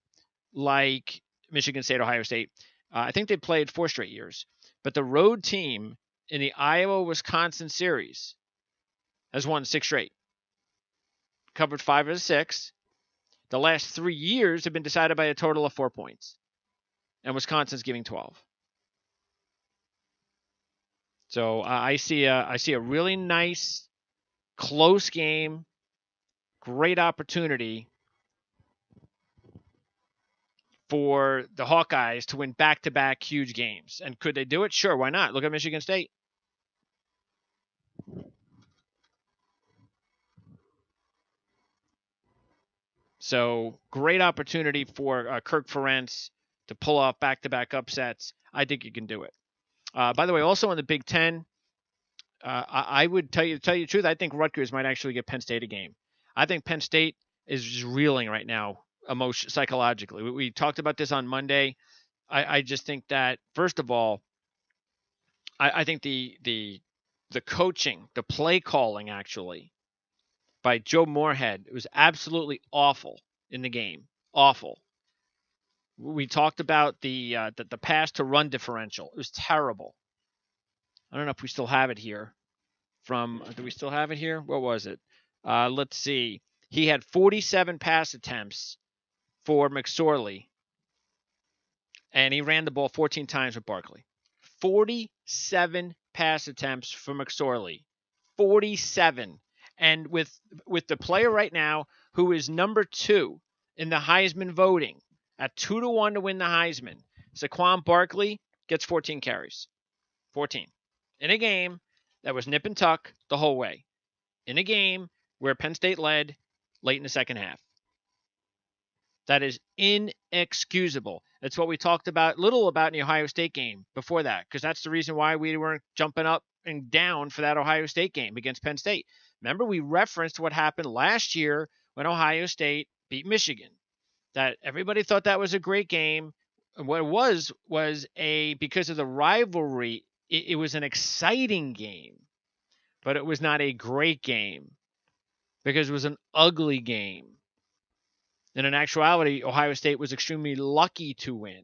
like Michigan State, Ohio State, I think they played 4 straight years. But the road team in the Iowa-Wisconsin series has won 6 straight, covered 5 of the 6. The last 3 years have been decided by a total of 4 points, and Wisconsin's giving 12. So I see a really nice, close game, great opportunity for the Hawkeyes to win back-to-back huge games. And could they do it? Sure, why not? Look at Michigan State. So great opportunity for Kirk Ferentz to pull off back-to-back upsets. I think you can do it. By the way, also in the Big Ten, I would tell you the truth, I think Rutgers might actually get Penn State a game. I think Penn State is just reeling right now, psychologically. We talked about this on Monday. I just think that, first of all, I think the coaching, the play calling, actually, by Joe Moorhead, it was absolutely awful in the game. Awful. We talked about the pass to run differential. It was terrible. I don't know if we still have it here. Do we still have it here? What was it? Let's see. He had 47 pass attempts for McSorley, and he ran the ball 14 times with Barkley. 47 pass attempts for McSorley. 47. And with the player right now who is number 2 in the Heisman voting at 2-1 to win the Heisman, Saquon Barkley gets 14 carries. 14. In a game that was nip and tuck the whole way. In a game where Penn State led late in the second half. That is inexcusable. That's what we talked about in the Ohio State game before that, because that's the reason why we weren't jumping up and down for that Ohio State game against Penn State. Remember, we referenced what happened last year when Ohio State beat Michigan. That everybody thought that was a great game. What it was because of the rivalry, it was an exciting game, but it was not a great game because it was an ugly game. And in actuality, Ohio State was extremely lucky to win.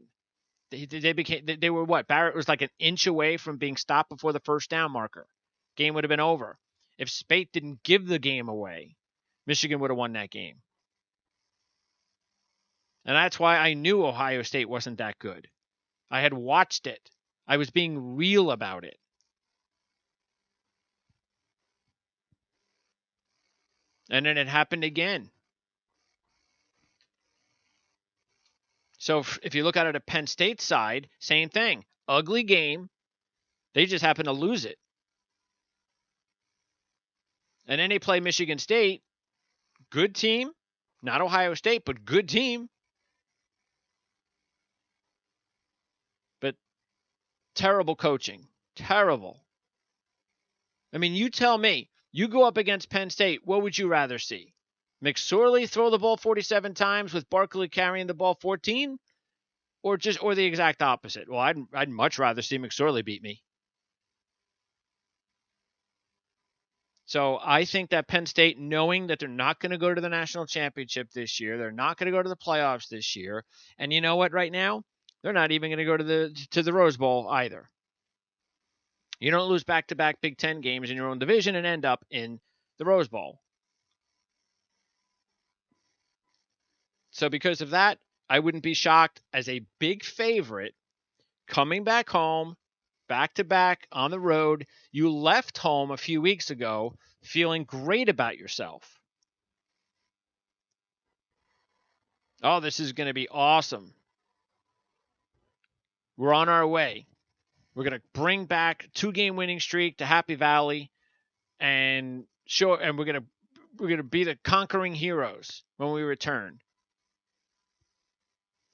They were what? Barrett was like an inch away from being stopped before the first down marker. Game would have been over. If Spate didn't give the game away, Michigan would have won that game. And that's why I knew Ohio State wasn't that good. I had watched it. I was being real about it. And then it happened again. So if you look at it at Penn State side, same thing. Ugly game. They just happen to lose it. And then they play Michigan State. Good team. Not Ohio State, but good team. But terrible coaching. Terrible. I mean, you tell me. You go up against Penn State, what would you rather see? McSorley throw the ball 47 times with Barkley carrying the ball 14? Or the exact opposite? Well, I'd much rather see McSorley beat me. So I think that Penn State, knowing that they're not going to go to the national championship this year, they're not going to go to the playoffs this year, and you know what? Right now, they're not even going to go to the Rose Bowl either. You don't lose back-to-back Big Ten games in your own division and end up in the Rose Bowl. So because of that, I wouldn't be shocked as a big favorite coming back home, back-to-back on the road. You left home a few weeks ago feeling great about yourself. Oh, this is going to be awesome. We're on our way. We're going to bring back 2-game winning streak to Happy Valley and we're going to be the conquering heroes when we return.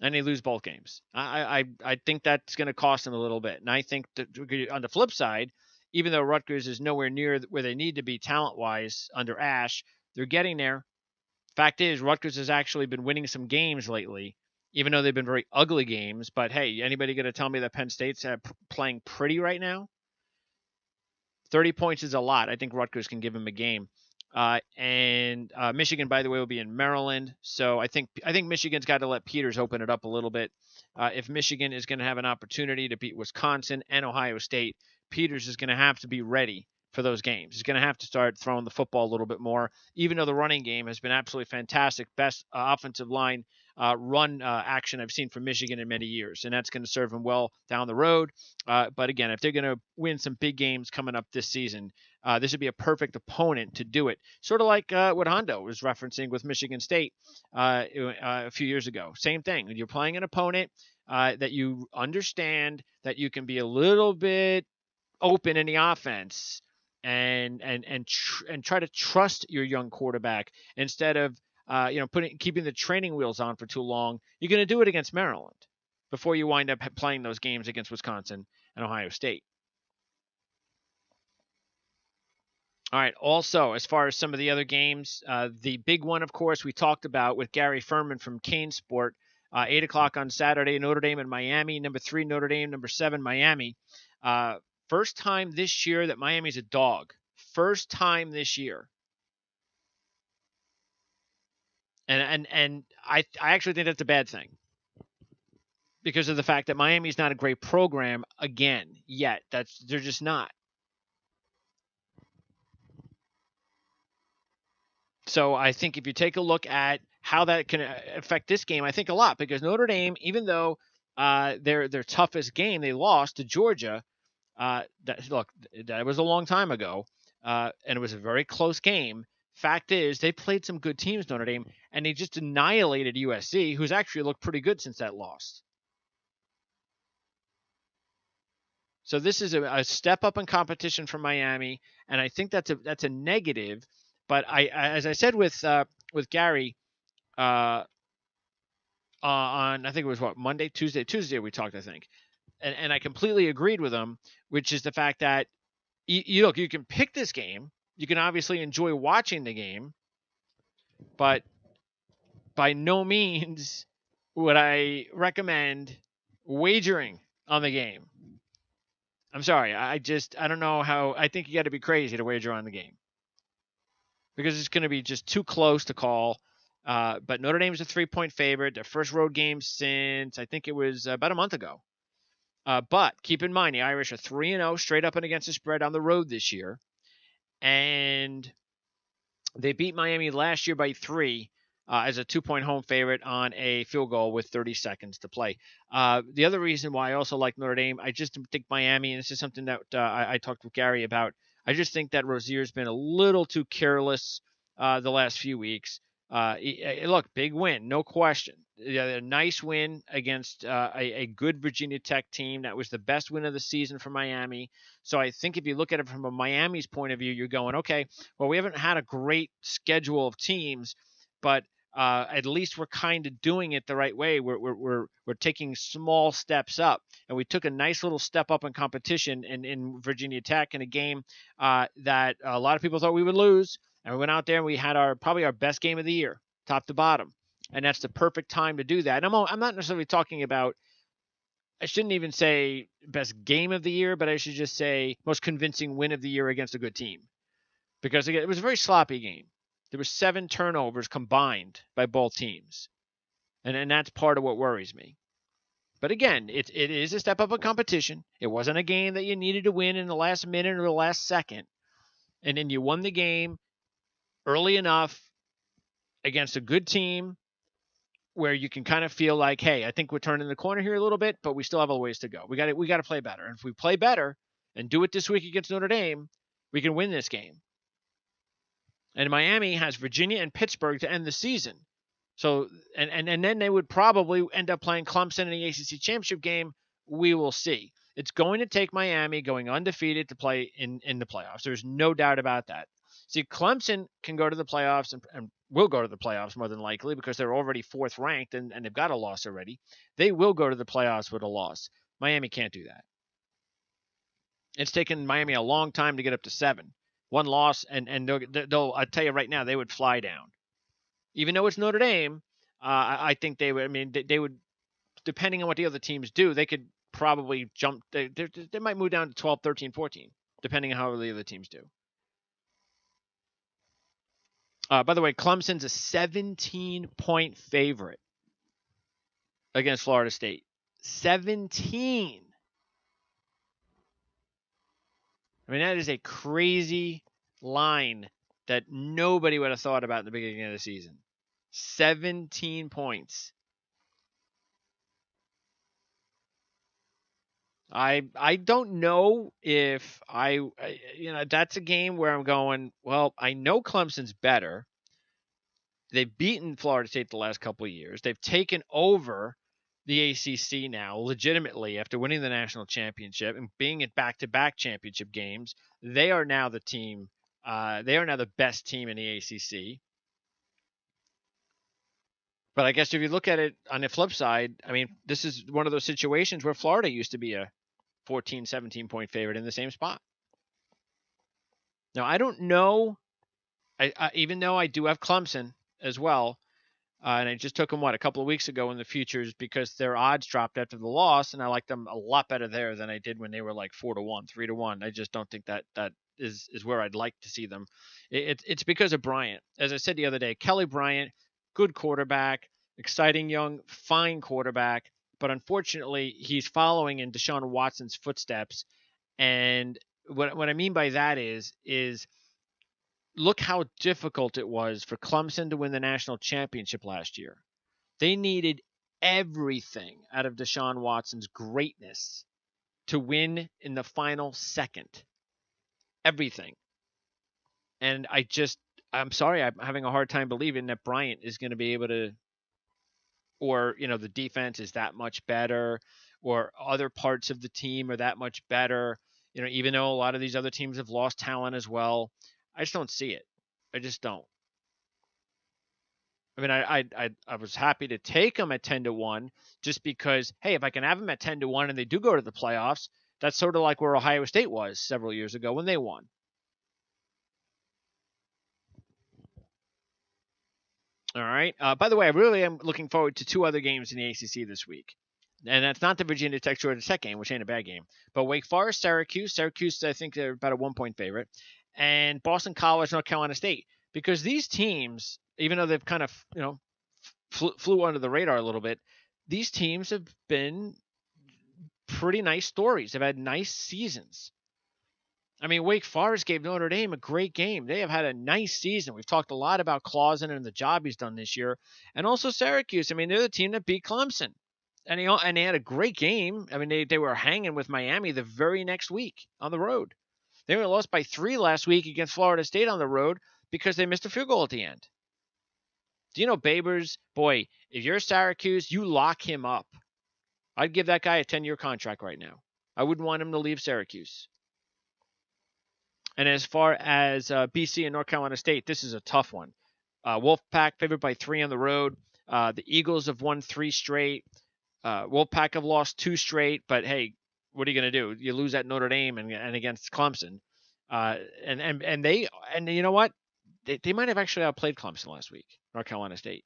And they lose both games. I think that's going to cost them a little bit. And I think that on the flip side, even though Rutgers is nowhere near where they need to be talent-wise under Ash, they're getting there. Fact is, Rutgers has actually been winning some games lately, even though they've been very ugly games. But hey, anybody going to tell me that Penn State's playing pretty right now? 30 points is a lot. I think Rutgers can give them a game. And Michigan, by the way, will be in Maryland. So I think Michigan's got to let Peters open it up a little bit. If Michigan is going to have an opportunity to beat Wisconsin and Ohio State, Peters is going to have to be ready for those games. He's going to have to start throwing the football a little bit more, even though the running game has been absolutely fantastic. Best offensive line run action I've seen from Michigan in many years, and that's going to serve him well down the road. But again, if they're going to win some big games coming up this season, this would be a perfect opponent to do it. Sort of like what Hondo was referencing with Michigan State a few years ago. Same thing. When you're playing an opponent that you understand that you can be a little bit open in the offense and try to trust your young quarterback instead of keeping the training wheels on for too long. You're going to do it against Maryland before you wind up playing those games against Wisconsin and Ohio State. All right. Also, as far as some of the other games, the big one, of course, we talked about with Gary Furman from Kane Sport, 8 o'clock on Saturday, Notre Dame and Miami. Number 3, Notre Dame. Number 7, Miami. First time this year that Miami's a dog. First time this year. And I actually think that's a bad thing because of the fact that Miami's not a great program again yet. They're just not. So I think if you take a look at how that can affect this game, I think a lot because Notre Dame, even though their toughest game they lost to Georgia, that was a long time ago, and it was a very close game. Fact is, they played some good teams, Notre Dame, and they just annihilated USC, who's actually looked pretty good since that loss. So this is a step up in competition for Miami, and I think that's a negative. But as I said with Gary on I think it was Monday, Tuesday we talked, I think, and I completely agreed with him, which is the fact that you can pick this game. You can obviously enjoy watching the game, but by no means would I recommend wagering on the game. I'm sorry. I don't know how. I think you got to be crazy to wager on the game because it's going to be just too close to call. But Notre Dame's a 3-point favorite. Their first road game since I think it was about a month ago. But keep in mind, the Irish are 3-0 straight up and against the spread on the road this year. And they beat Miami last year by 3 as a 2-point home favorite on a field goal with 30 seconds to play. The other reason why I also like Notre Dame, I just think Miami, and this is something that I talked with Gary about, I just think that Rozier's been a little too careless the last few weeks. Look, big win, no question. A nice win against a good Virginia Tech team. That was the best win of the season for Miami. So I think if you look at it from a Miami's point of view, you're going, okay, well, we haven't had a great schedule of teams, but at least we're kind of doing it the right way. We're taking small steps up, and we took a nice little step up in competition in Virginia Tech in a game that a lot of people thought we would lose. And we went out there and we had probably our best game of the year, top to bottom. And that's the perfect time to do that. And I'm not necessarily talking about, I shouldn't even say best game of the year, but I should just say most convincing win of the year against a good team. Because again, it was a very sloppy game. There were 7 turnovers combined by both teams. And that's part of what worries me. But again, it is a step up in competition. It wasn't a game that you needed to win in the last minute or the last second. And then you won the game early enough against a good team where you can kind of feel like, hey, I think we're turning the corner here a little bit, but we still have a ways to go. We got to play better. And if we play better and do it this week against Notre Dame, we can win this game. And Miami has Virginia and Pittsburgh to end the season. So, and then they would probably end up playing Clemson in the ACC championship game. We will see. It's going to take Miami going undefeated to play in the playoffs. There's no doubt about that. See, Clemson can go to the playoffs and will go to the playoffs more than likely because they're already 4th ranked and they've got a loss already. They will go to the playoffs with a loss. Miami can't do that. It's taken Miami a long time to get up to 7. One loss, and they'll I'll tell you right now, they would fly down. Even though it's Notre Dame, I think they would. I mean, they would, depending on what the other teams do, they could probably jump. They might move down to 12, 13, 14, depending on how the other teams do. By the way, Clemson's a 17-point favorite against Florida State. 17. I mean, that is a crazy line that nobody would have thought about in the beginning of the season. 17 points. I don't know if that's a game where I'm going, well, I know Clemson's better. They've beaten Florida State the last couple of years. They've taken over the ACC now legitimately after winning the national championship and being at back-to-back championship games. They are now the team. They are now the best team in the ACC. But I guess if you look at it on the flip side, I mean, this is one of those situations where Florida used to be a 14, 17-point favorite in the same spot. Now, I don't know, even though I do have Clemson as well, and I just took them, a couple of weeks ago in the futures because their odds dropped after the loss, and I like them a lot better there than I did when they were like 4-1, 3-1. I just don't think that is where I'd like to see them. It's because of Bryant. As I said the other day, Kelly Bryant, good quarterback, exciting young, fine quarterback, but unfortunately he's following in Deshaun Watson's footsteps. And what I mean by that is look how difficult it was for Clemson to win the national championship last year. They needed everything out of Deshaun Watson's greatness to win in the final second. Everything. And I'm sorry, I'm having a hard time believing that Bryant is going to be able to, or, the defense is that much better, or other parts of the team are that much better, even though a lot of these other teams have lost talent as well. I just don't see it. I just don't. I mean, I was happy to take them at 10-1 just because, hey, if I can have them at 10-1 and they do go to the playoffs, that's sort of like where Ohio State was several years ago when they won. All right. By the way, I really am looking forward to 2 other games in the ACC this week. And that's not the Virginia Tech Georgia Tech game, which ain't a bad game. But Wake Forest, Syracuse. Syracuse, I think they're about a 1-point favorite. And Boston College, North Carolina State. Because these teams, even though they've kind of, flew under the radar a little bit, these teams have been pretty nice stories. They've had nice seasons. I mean, Wake Forest gave Notre Dame a great game. They have had a nice season. We've talked a lot about Clausen and the job he's done this year. And also Syracuse. I mean, they're the team that beat Clemson. And they had a great game. I mean, they were hanging with Miami the very next week on the road. They were lost by 3 last week against Florida State on the road because they missed a field goal at the end. Dino Babers, boy, if you're Syracuse, you lock him up. I'd give that guy a 10-year contract right now. I wouldn't want him to leave Syracuse. And as far as BC and North Carolina State, this is a tough one. Wolfpack favored by 3 on the road. The Eagles have won 3 straight. Wolfpack have lost 2 straight. But hey, what are you going to do? You lose at Notre Dame and against Clemson. And you know what? They might have actually outplayed Clemson last week, North Carolina State.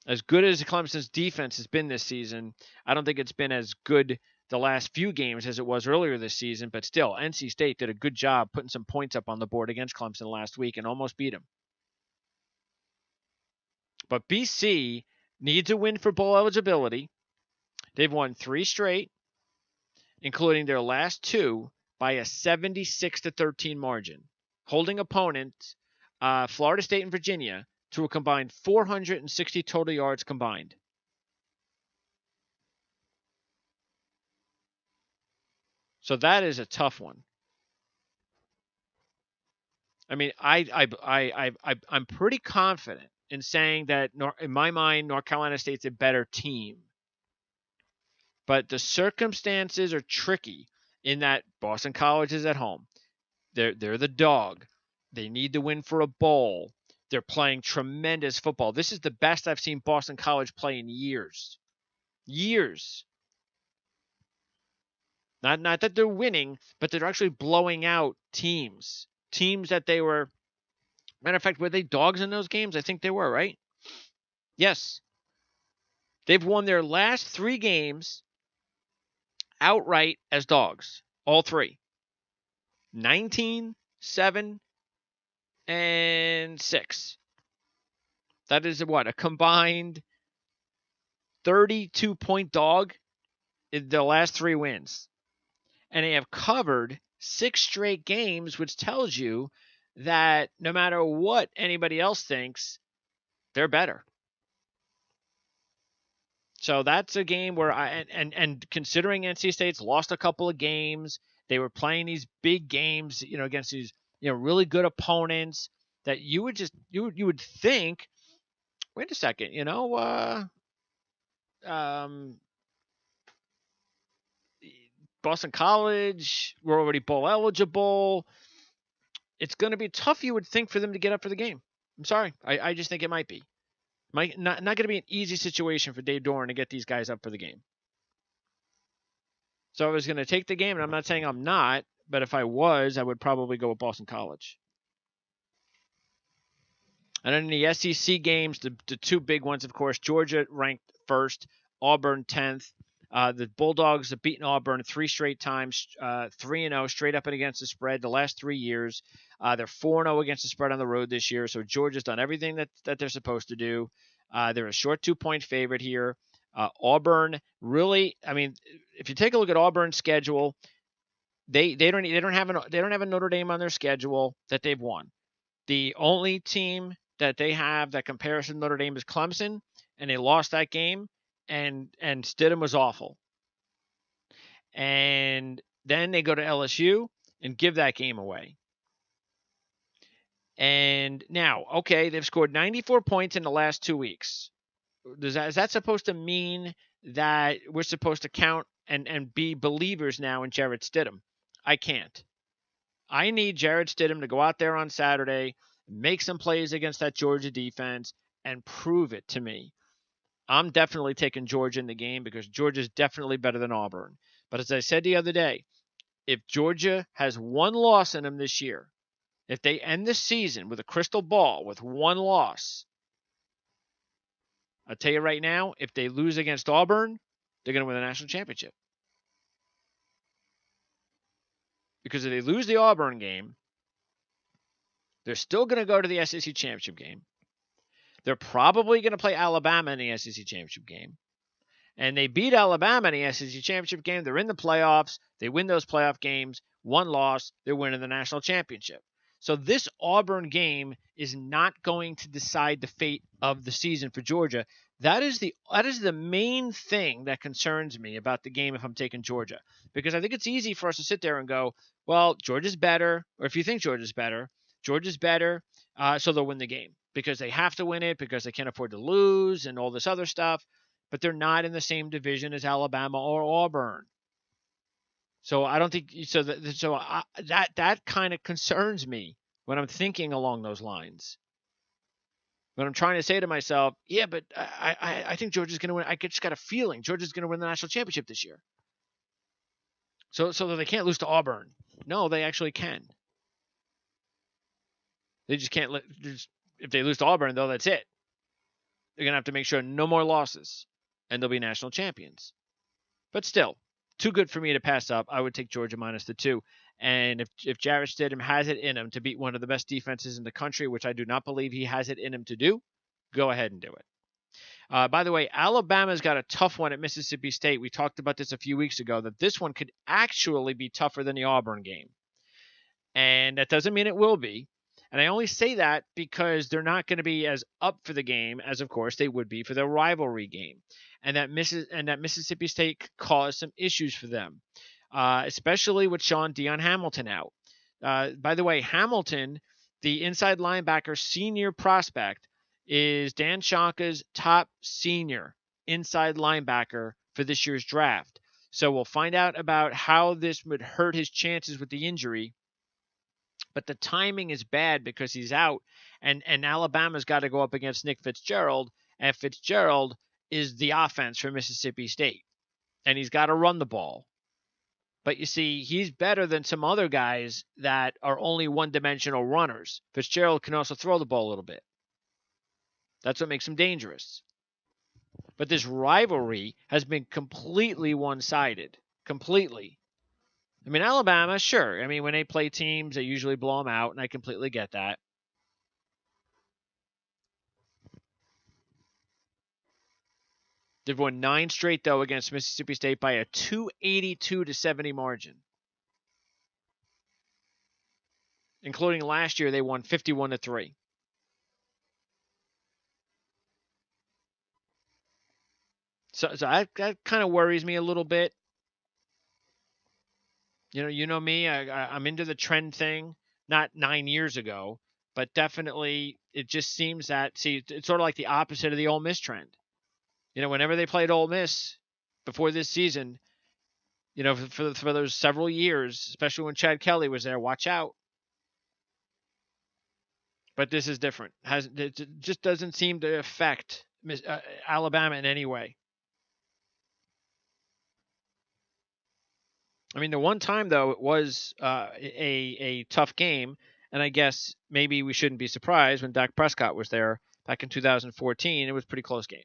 As good as Clemson's defense has been this season, I don't think it's been as good the last few games as it was earlier this season, but still, NC State did a good job putting some points up on the board against Clemson last week and almost beat them. But BC needs a win for bowl eligibility. They've won 3 straight, including their last 2 by a 76-13 margin, holding opponents, Florida State and Virginia, to a combined 460 total yards combined. So that is a tough one. I mean, I'm pretty confident in saying that, in my mind, North Carolina State's a better team. But the circumstances are tricky in that Boston College is at home. They're the dog. They need to win for a bowl. They're playing tremendous football. This is the best I've seen Boston College play in years. Years. Not that they're winning, but they're actually blowing out teams. Teams that they were, matter of fact, were they dogs in those games? I think they were, right? Yes. They've won their last 3 games outright as dogs. All 3. 19, 7, and 6. That is what? A combined 32-point dog in the last 3 wins. And they have covered 6 straight games, which tells you that no matter what anybody else thinks, they're better. So that's a game where and considering NC State's lost a couple of games, they were playing these big games, against these, really good opponents that you would just you would think, wait a second, Boston College, we're already bowl eligible. It's going to be tough, you would think, for them to get up for the game. I'm sorry. I just think it might be. Not going to be an easy situation for Dave Doran to get these guys up for the game. So I was going to take the game, and I'm not saying I'm not, but if I was, I would probably go with Boston College. And then in the SEC games, the 2 big ones, of course, Georgia ranked 1st, Auburn 10th. The Bulldogs have beaten Auburn 3 straight times, 3-0 straight up and against the spread the last 3 years. They're 4-0 against the spread on the road this year, so Georgia's done everything that they're supposed to do. They're a short 2-point favorite here. Auburn really, if you take a look at Auburn's schedule, they don't have a Notre Dame on their schedule that they've won. The only team that they have that compares to Notre Dame is Clemson, and they lost that game. And Stidham was awful. And then they go to LSU and give that game away. And now, okay, they've scored 94 points in the last 2 weeks. Is that supposed to mean that we're supposed to count and be believers now in Jarrett Stidham? I can't. I need Jarrett Stidham to go out there on Saturday, make some plays against that Georgia defense, and prove it to me. I'm definitely taking Georgia in the game because Georgia's definitely better than Auburn. But as I said the other day, if Georgia has 1 loss in them this year, if they end the season with a crystal ball with 1 loss, I'll tell you right now, if they lose against Auburn, they're going to win the national championship. Because if they lose the Auburn game, they're still going to go to the SEC championship game. They're probably going to play Alabama in the SEC championship game. And they beat Alabama in the SEC championship game. They're in the playoffs. They win those playoff games. 1 loss, they're winning the national championship. So this Auburn game is not going to decide the fate of the season for Georgia. That is the main thing that concerns me about the game if I'm taking Georgia. Because I think it's easy for us to sit there and go, well, Georgia's better. Or if you think Georgia's better, so they'll win the game. Because they have to win it, because they can't afford to lose and all this other stuff. But they're not in the same division as Alabama or Auburn. So I don't think so. That kind of concerns me when I'm thinking along those lines. When I'm trying to say to myself, yeah, but I think Georgia's going to win. I just got a feeling Georgia's going to win the national championship this year. So that they can't lose to Auburn. No, they actually can. They just can't if they lose to Auburn, though, that's it. They're going to have to make sure no more losses, and they'll be national champions. But still, too good for me to pass up. I would take Georgia minus the 2. And if Jarrett Stidham has it in him to beat one of the best defenses in the country, which I do not believe he has it in him to do, go ahead and do it. By the way, Alabama's got a tough one at Mississippi State. We talked about this a few weeks ago, that this one could actually be tougher than the Auburn game. And that doesn't mean it will be. And I only say that because they're not going to be as up for the game as, of course, they would be for their rivalry game. And that Mississippi State could cause some issues for them, especially with Dion Hamilton out. By the way, Hamilton, the inside linebacker senior prospect, is Dan Shonka's top senior inside linebacker for this year's draft. So we'll find out about how this would hurt his chances with the injury. But the timing is bad because he's out, and Alabama's got to go up against Nick Fitzgerald, and Fitzgerald is the offense for Mississippi State, and he's got to run the ball. But you see, he's better than some other guys that are only one-dimensional runners. Fitzgerald can also throw the ball a little bit. That's what makes him dangerous. But this rivalry has been completely one-sided. Completely. I mean, Alabama, sure. I mean, when they play teams, they usually blow them out, and I completely get that. They've won 9 straight, though, against Mississippi State by a 282-70 margin. Including last year, they won 51-3. So that kind of worries me a little bit. You know me, I'm into the trend thing, not 9 years ago, but definitely it just seems that, it's sort of like the opposite of the Ole Miss trend. Whenever they played Ole Miss before this season, for those several years, especially when Chad Kelly was there, watch out. But this is different. It just doesn't seem to affect Alabama in any way. I mean, the one time, though, it was a tough game, and I guess maybe we shouldn't be surprised when Dak Prescott was there back in 2014. It was a pretty close game.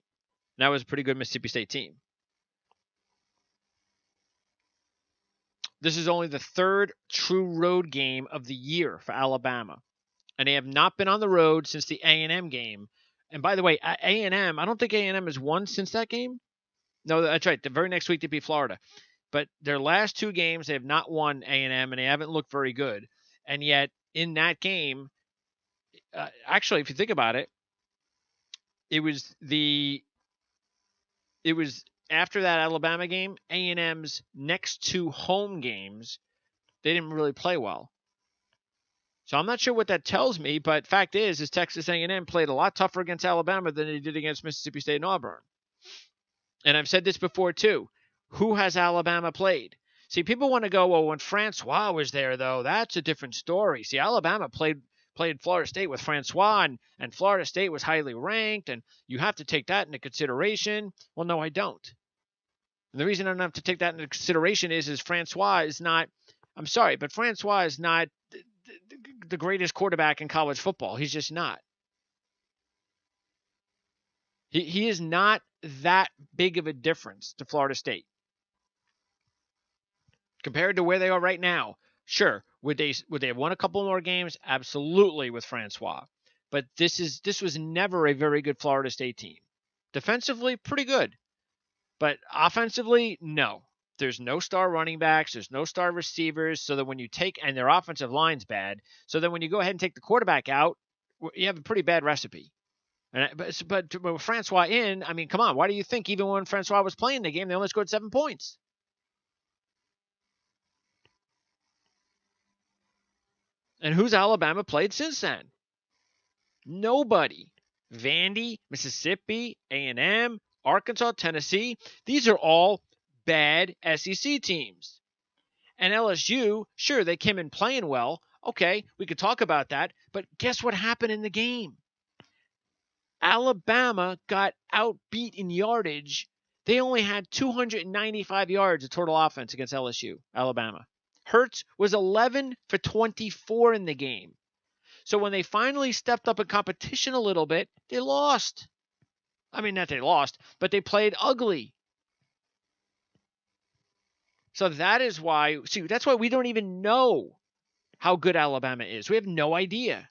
And that was a pretty good Mississippi State team. This is only the 3rd true road game of the year for Alabama, and they have not been on the road since the A&M game. And by the way, A&M, I don't think A&M has won since that game. No, that's right. The very next week they beat Florida. But their last 2 games, they have not won A&M, and they haven't looked very good. And yet, in that game, actually, if you think about it, it was after that Alabama game, A&M's next 2 home games, they didn't really play well. So I'm not sure what that tells me, but fact is Texas A&M played a lot tougher against Alabama than they did against Mississippi State and Auburn. And I've said this before, too. Who has Alabama played? See, people want to go, well, when Francois was there, though, that's a different story. See, Alabama played Florida State with Francois, and Florida State was highly ranked, and you have to take that into consideration. Well, no, I don't. And the reason I don't have to take that into consideration is Francois is not, I'm sorry, but Francois is not the greatest quarterback in college football. He's just not. He is not that big of a difference to Florida State. Compared to where they are right now, sure, would they have won a couple more games? Absolutely, with Francois. But this was never a very good Florida State team. Defensively, pretty good. But offensively, no. There's no star running backs. There's no star receivers. So that when you and their offensive line's bad. So that when you go ahead and take the quarterback out, you have a pretty bad recipe. But with Francois in, I mean, come on. Why do you think even when Francois was playing the game, they only scored 7 points? And who's Alabama played since then? Nobody. Vandy, Mississippi, A&M, Arkansas, Tennessee. These are all bad SEC teams. And LSU, sure, they came in playing well. Okay, we could talk about that. But guess what happened in the game? Alabama got outbeat in yardage. They only had 295 yards of total offense against LSU, Alabama. Hurts was 11 for 24 in the game. So when they finally stepped up in competition a little bit, they lost. I mean, not they lost, but they played ugly. So that's why we don't even know how good Alabama is. We have no idea.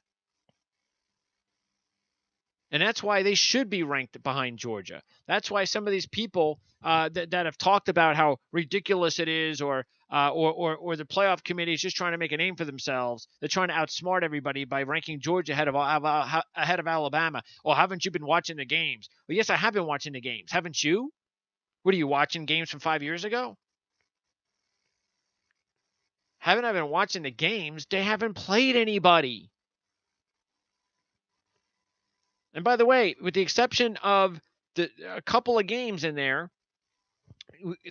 And that's why they should be ranked behind Georgia. That's why some of these people that have talked about how ridiculous it is, or the playoff committee is just trying to make a name for themselves. They're trying to outsmart everybody by ranking Georgia ahead of Alabama. Oh, haven't you been watching the games? Well, yes, I have been watching the games. Haven't you? What are you watching games from 5 years ago? Haven't I been watching the games? They haven't played anybody. And by the way, with the exception of a couple of games in there,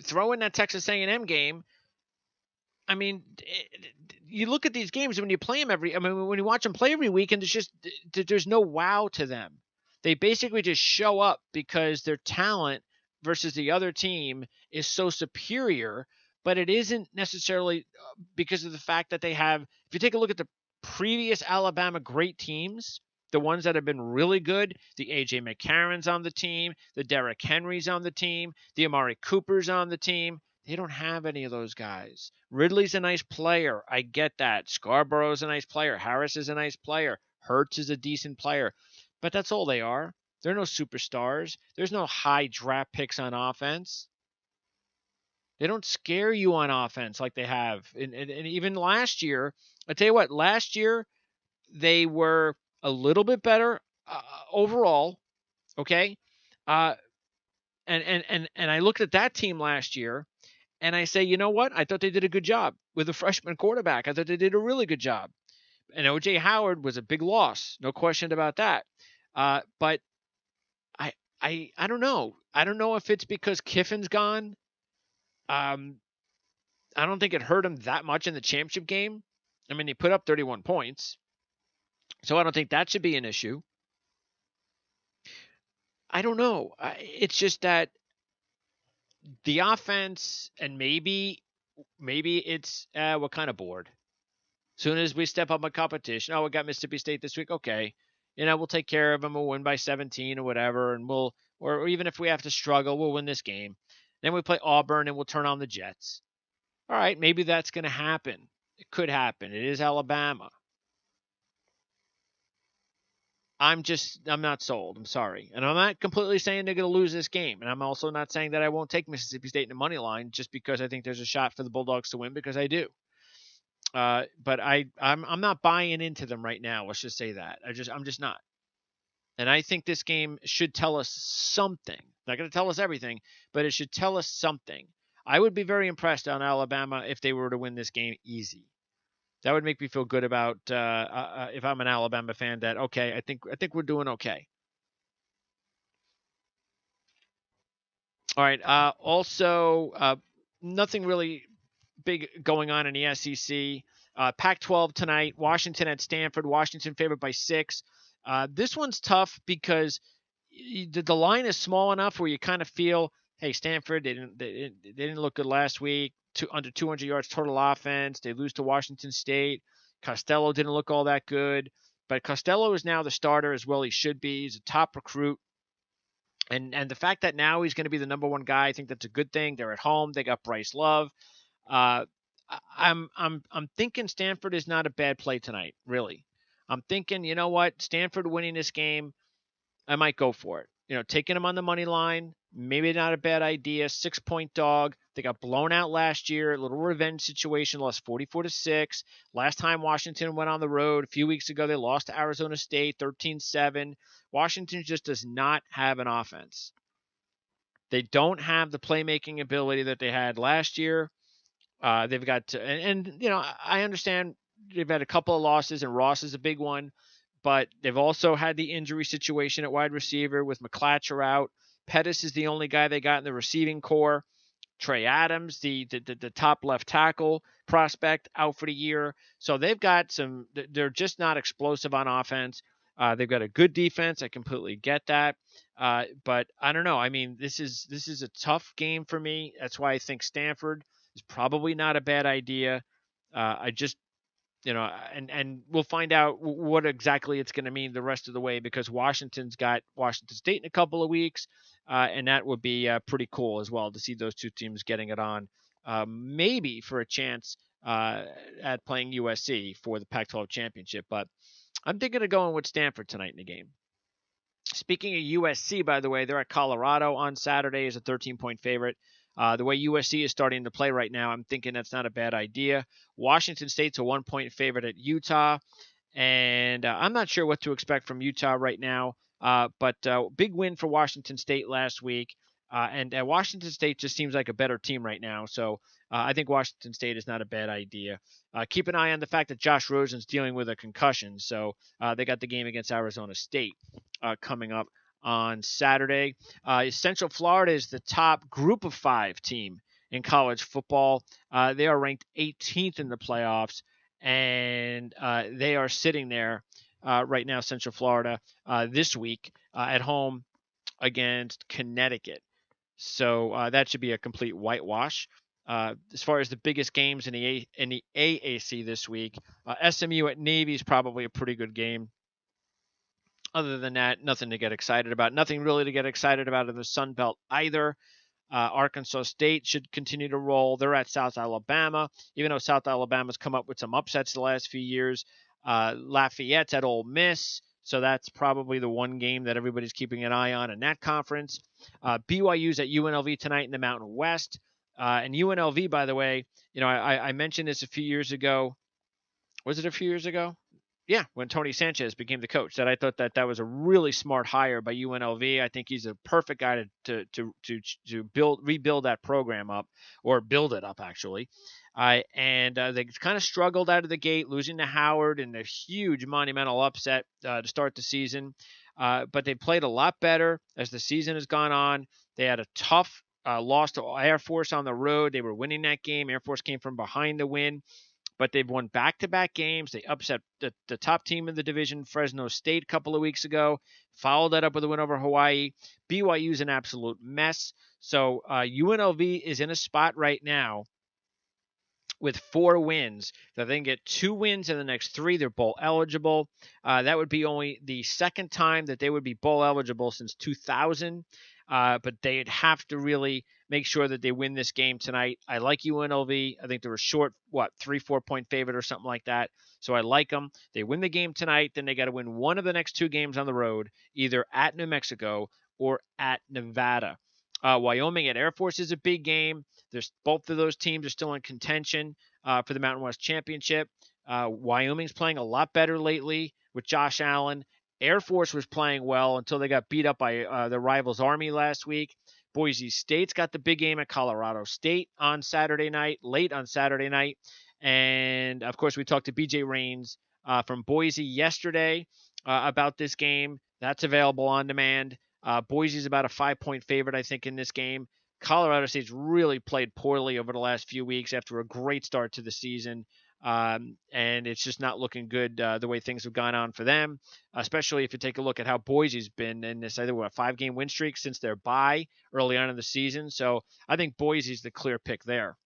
throw in that Texas A&M game. I mean, you look at these games when you play them when you watch them play every week, and there's no wow to them. They basically just show up because their talent versus the other team is so superior. but it isn't necessarily because of the fact that they have, if you take a look at the previous Alabama great teams, the ones that have been really good, the A.J. McCarron's on the team, the Derrick Henry's on the team, the Amari Cooper's on the team. They don't have any of those guys. Ridley's a nice player. I get that. Scarborough's a nice player. Harris is a nice player. Hurts is a decent player. But that's all they are. They're no superstars. There's no high draft picks on offense. They don't scare you on offense like they have. And even last year, I tell you what, last year they were a little bit better overall. Okay. And I looked at that team last year and I say, you know what? I thought they did a good job with a freshman quarterback. I thought they did a really good job. And O.J. Howard was a big loss. No question about that. But I don't know. I don't know if it's because Kiffin's gone. I don't think it hurt him that much in the championship game. I mean, he put up 31 points. So I don't think that should be an issue. I don't know. It's just that the offense, and maybe it's we're kind of bored. Soon as we step up a competition, we got Mississippi State this week. Okay, we'll take care of them. We'll win by 17 or whatever, and or even if we have to struggle, we'll win this game. Then we play Auburn and we'll turn on the Jets. All right, maybe that's going to happen. It could happen. It is Alabama. I'm not sold. I'm sorry. And I'm not completely saying they're going to lose this game. And I'm also not saying that I won't take Mississippi State in the money line just because I think there's a shot for the Bulldogs to win, because I do. But I'm not buying into them right now. Let's just say that. I'm just not. And I think this game should tell us something. Not going to tell us everything, but it should tell us something. I would be very impressed on Alabama if they were to win this game easy. That would make me feel good about if I'm an Alabama fan, that okay, I think we're doing okay. All right. Also, nothing really big going on in the SEC. Pac-12 tonight. Washington at Stanford. Washington favored by 6. This one's tough because the line is small enough where you kind of feel, hey, Stanford, they didn't look good last week. Under 200 yards total offense. They lose to Washington State. Costello didn't look all that good, but Costello is now the starter as well. He should be. He's a top recruit. And the fact that now he's going to be the number one guy, I think that's a good thing. They're at home. They got Bryce Love. I'm thinking Stanford is not a bad play tonight, really. I'm thinking, you know what? Stanford winning this game, I might go for it. Taking them on the money line, maybe not a bad idea. 6-point dog. They got blown out last year. A little revenge situation, lost 44-6. Last time Washington went on the road, a few weeks ago, they lost to Arizona State 13-7. Washington just does not have an offense. They don't have the playmaking ability that they had last year. They've got I understand they've had a couple of losses, and Ross is a big one. But they've also had the injury situation at wide receiver with McClatcher out. Pettis is the only guy they got in the receiving core. Trey Adams, the top left tackle prospect, out for the year. So they've got they're just not explosive on offense. They've got a good defense. I completely get that. But I don't know. I mean, this is a tough game for me. That's why I think Stanford is probably not a bad idea. And we'll find out what exactly it's going to mean the rest of the way, because Washington's got Washington State in a couple of weeks, and that would be pretty cool as well to see those two teams getting it on, maybe for a chance at playing USC for the Pac-12 championship. But I'm thinking of going with Stanford tonight in the game. Speaking of USC, by the way, they're at Colorado on Saturday as a 13-point favorite. The way USC is starting to play right now, I'm thinking that's not a bad idea. Washington State's a 1-point favorite at Utah, and I'm not sure what to expect from Utah right now, but big win for Washington State last week, and Washington State just seems like a better team right now, so I think Washington State is not a bad idea. Keep an eye on the fact that Josh Rosen's dealing with a concussion, so they got the game against Arizona State coming up on Saturday. Central Florida is the top group of 5 team in college football. They are ranked 18th in the playoffs, and they are sitting there right now, Central Florida, this week at home against Connecticut. So that should be a complete whitewash. As far as the biggest games in the AAC this week, SMU at Navy is probably a pretty good game. Other than that, nothing to get excited about. Nothing really to get excited about in the Sun Belt either. Arkansas State should continue to roll. They're at South Alabama, even though South Alabama's come up with some upsets the last few years. Lafayette's at Ole Miss, so that's probably the one game that everybody's keeping an eye on in that conference. BYU's at UNLV tonight in the Mountain West. And UNLV, by the way, I mentioned this a few years ago. Was it a few years ago? Yeah, when Tony Sanchez became the coach, that I thought that was a really smart hire by UNLV. I think he's a perfect guy to rebuild that program up, or build it up actually. And they kind of struggled out of the gate, losing to Howard in a huge monumental upset to start the season. But they played a lot better as the season has gone on. They had a tough loss to Air Force on the road. They were winning that game. Air Force came from behind to win. But they've won back-to-back games. They upset the top team in the division, Fresno State, a couple of weeks ago. Followed that up with a win over Hawaii. BYU's an absolute mess. So UNLV is in a spot right now with 4 wins. If they can get 2 wins in the next 3, they're bowl eligible. That would be only the second time that they would be bowl eligible since 2000. But they'd have to really make sure that they win this game tonight. I like UNLV. I think they're a short, 3-4 point favorite or something like that. So I like them. They win the game tonight, then they got to win one of the next 2 games on the road, either at New Mexico or at Nevada. Wyoming at Air Force is a big game. Both of those teams are still in contention for the Mountain West Championship. Wyoming's playing a lot better lately with Josh Allen. Air Force was playing well until they got beat up by the rivals Army last week. Boise State's got the big game at Colorado State on Saturday night, late on Saturday night. And, of course, we talked to BJ Rains from Boise yesterday about this game. That's available on demand. Boise's about a 5-point favorite, I think, in this game. Colorado State's really played poorly over the last few weeks after a great start to the season. And it's just not looking good the way things have gone on for them, especially if you take a look at how Boise's been in this, either a 5-game win streak since their bye early on in the season. So I think Boise's the clear pick there.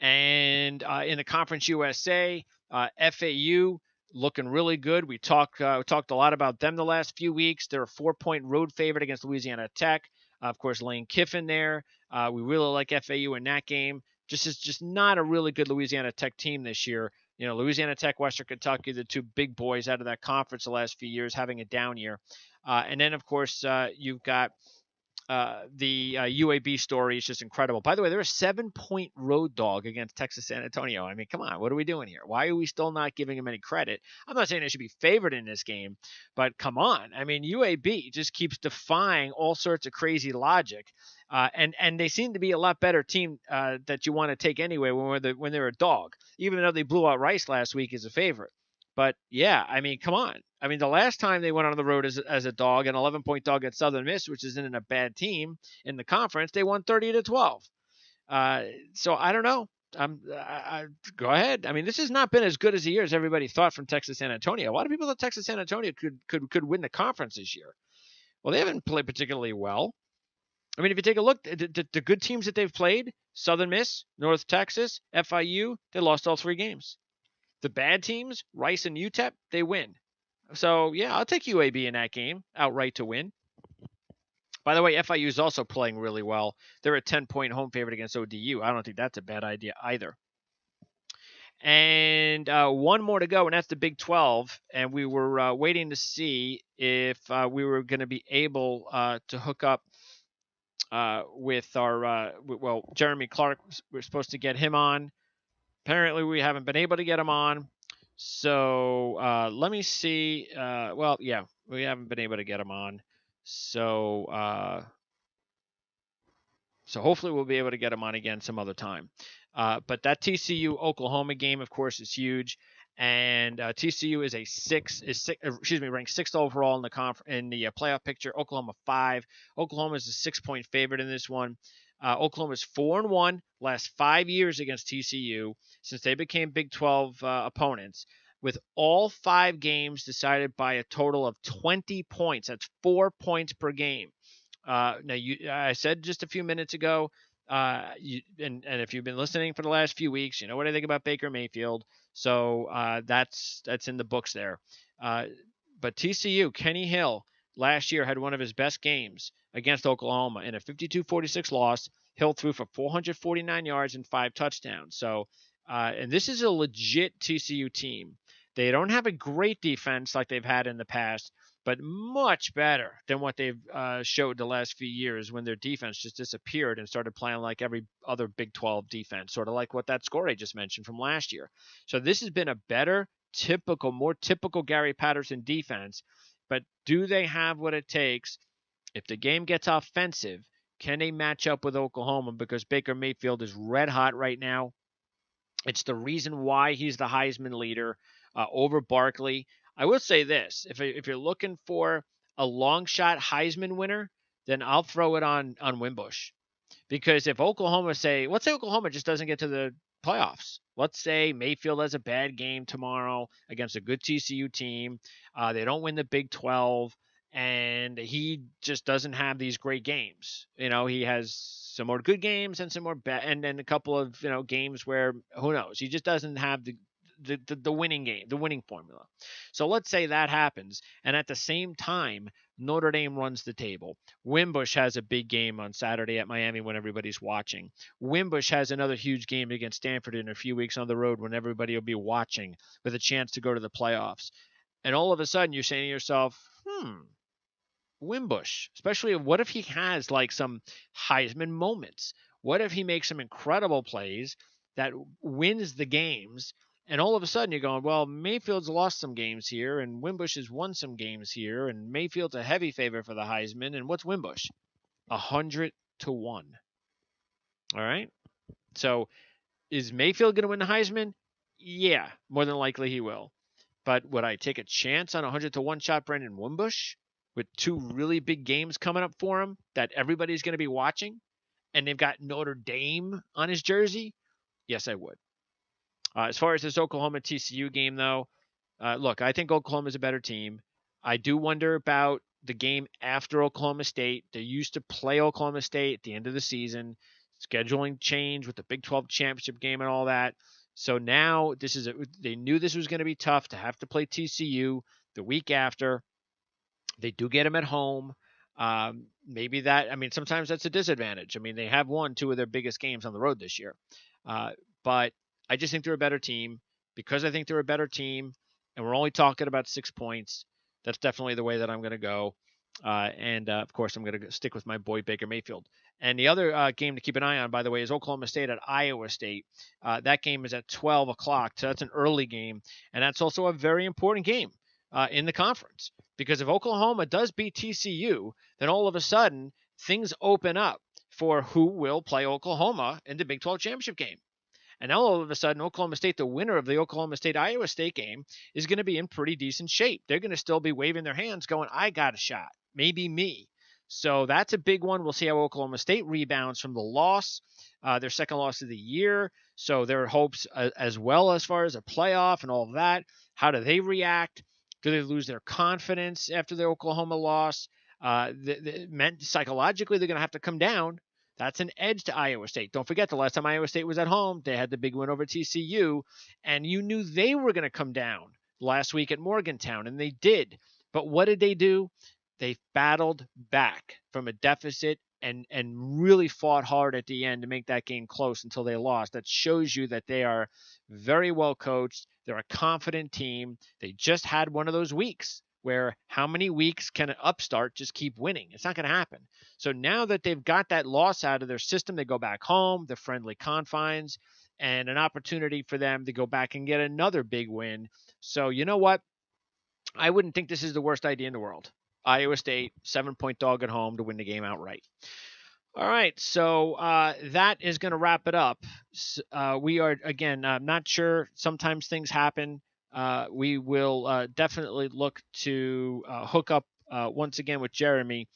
And in the Conference USA, FAU looking really good. We talked a lot about them the last few weeks. They're a 4-point road favorite against Louisiana Tech. Of course, Lane Kiffin there. We really like FAU in that game. Just not a really good Louisiana Tech team this year. Louisiana Tech, Western Kentucky, the 2 big boys out of that conference the last few years, having a down year. And then, of course, you've got the UAB story is just incredible. By the way, they're a 7-point road dog against Texas San Antonio. I mean, come on, what are we doing here? Why are we still not giving them any credit? I'm not saying they should be favored in this game, but come on. I mean, UAB just keeps defying all sorts of crazy logic. And they seem to be a lot better team that you want to take anyway when they're a dog, even though they blew out Rice last week as a favorite. But yeah, I mean, come on. I mean, the last time they went on the road as a dog, an 11-point dog at Southern Miss, which isn't a bad team in the conference, they won 30-12. So I don't know. Go ahead. I mean, this has not been as good as the year as everybody thought from Texas San Antonio. A lot of people thought Texas San Antonio could win the conference this year. Well, they haven't played particularly well. I mean, if you take a look at the good teams that they've played, Southern Miss, North Texas, FIU, they lost all 3 games. The bad teams, Rice and UTEP, they win. So, yeah, I'll take UAB in that game, outright to win. By the way, FIU is also playing really well. They're a 10-point home favorite against ODU. I don't think that's a bad idea either. And one more to go, and that's the Big 12. And we were waiting to see if we were going to be able to hook up with our, Jeremy Clark. We're supposed to get him on. Apparently, we haven't been able to get him on. So let me see. We haven't been able to get him on. So hopefully we'll be able to get him on again some other time. But that TCU Oklahoma game, of course, is huge. And TCU is ranked 6th overall in the playoff picture. Oklahoma 5. Oklahoma is a 6-point favorite in this one. Oklahoma's 4-1 last 5 years against TCU since they became Big 12 opponents, with all 5 games decided by a total of 20 points. That's 4 points per game. I said just a few minutes ago, And if you've been listening for the last few weeks, you know what I think about Baker Mayfield. So that's in the books there. Uh, but TCU, Kenny Hill, last year had one of his best games against Oklahoma in a 52-46 loss. Hill threw for 449 yards and 5 touchdowns. So, and this is a legit TCU team. They don't have a great defense like they've had in the past, but much better than what they've showed the last few years when their defense just disappeared and started playing like every other Big 12 defense, sort of like what that score I just mentioned from last year. So this has been a better, more typical Gary Patterson defense. But do they have what it takes? If the game gets offensive, can they match up with Oklahoma? Because Baker Mayfield is red hot right now. It's the reason why he's the Heisman leader over Barkley. I will say this: if you're looking for a long shot Heisman winner, then I'll throw it on Wimbush. Because if Oklahoma let's say Oklahoma just doesn't get to the playoffs. Let's say Mayfield has a bad game tomorrow against a good TCU team. They don't win the Big 12, and he just doesn't have these great games. You know, he has some more good games and some more bad, and then a couple of games where who knows. He just doesn't have the winning game, the winning formula. So let's say that happens, and at the same time, Notre Dame runs the table. Wimbush has a big game on Saturday at Miami when everybody's watching. Wimbush has another huge game against Stanford in a few weeks on the road when everybody will be watching with a chance to go to the playoffs. And all of a sudden, you're saying to yourself, Wimbush, especially what if he has like some Heisman moments? What if he makes some incredible plays that wins the games? And all of a sudden you're going, well, Mayfield's lost some games here, and Wimbush has won some games here, and Mayfield's a heavy favorite for the Heisman. And what's Wimbush? 100-1. All right. So is Mayfield going to win the Heisman? Yeah, more than likely he will. But would I take a chance on 100-1 shot Brendan Wimbush with 2 really big games coming up for him that everybody's going to be watching, and they've got Notre Dame on his jersey? Yes, I would. As far as this Oklahoma TCU game, though, look, I think Oklahoma is a better team. I do wonder about the game after Oklahoma State. They used to play Oklahoma State at the end of the season. Scheduling change with the Big 12 championship game and all that. So now they knew this was going to be tough to have to play TCU the week after. They do get them at home. Maybe sometimes that's a disadvantage. I mean, they have won 2 of their biggest games on the road this year. But I just think they're a better team. Because I think they're a better team, and we're only talking about 6 points, that's definitely the way that I'm going to go. Of course, I'm going to stick with my boy Baker Mayfield. And the other game to keep an eye on, by the way, is Oklahoma State at Iowa State. That game is at 12 o'clock, so that's an early game. And that's also a very important game in the conference. Because if Oklahoma does beat TCU, then all of a sudden, things open up for who will play Oklahoma in the Big 12 championship game. And now all of a sudden, Oklahoma State, the winner of the Oklahoma State-Iowa State game, is going to be in pretty decent shape. They're going to still be waving their hands going, I got a shot. Maybe me. So that's a big one. We'll see how Oklahoma State rebounds from the loss, their second loss of the year. So their hopes as well as far as a playoff and all of that. How do they react? Do they lose their confidence after the Oklahoma loss? Psychologically, they're going to have to come down. That's an edge to Iowa State. Don't forget, the last time Iowa State was at home, they had the big win over TCU, and you knew they were going to come down last week at Morgantown, and they did. But what did they do? They battled back from a deficit and really fought hard at the end to make that game close until they lost. That shows you that they are very well coached. They're a confident team. They just had one of those weeks where how many weeks can an upstart just keep winning? It's not going to happen. So now that they've got that loss out of their system, they go back home, the friendly confines, and an opportunity for them to go back and get another big win. So you know what? I wouldn't think this is the worst idea in the world. Iowa State, 7-point dog at home to win the game outright. All right, so that is going to wrap it up. We are, again, not sure. Sometimes things happen. We will definitely look to hook up once again with Jeremy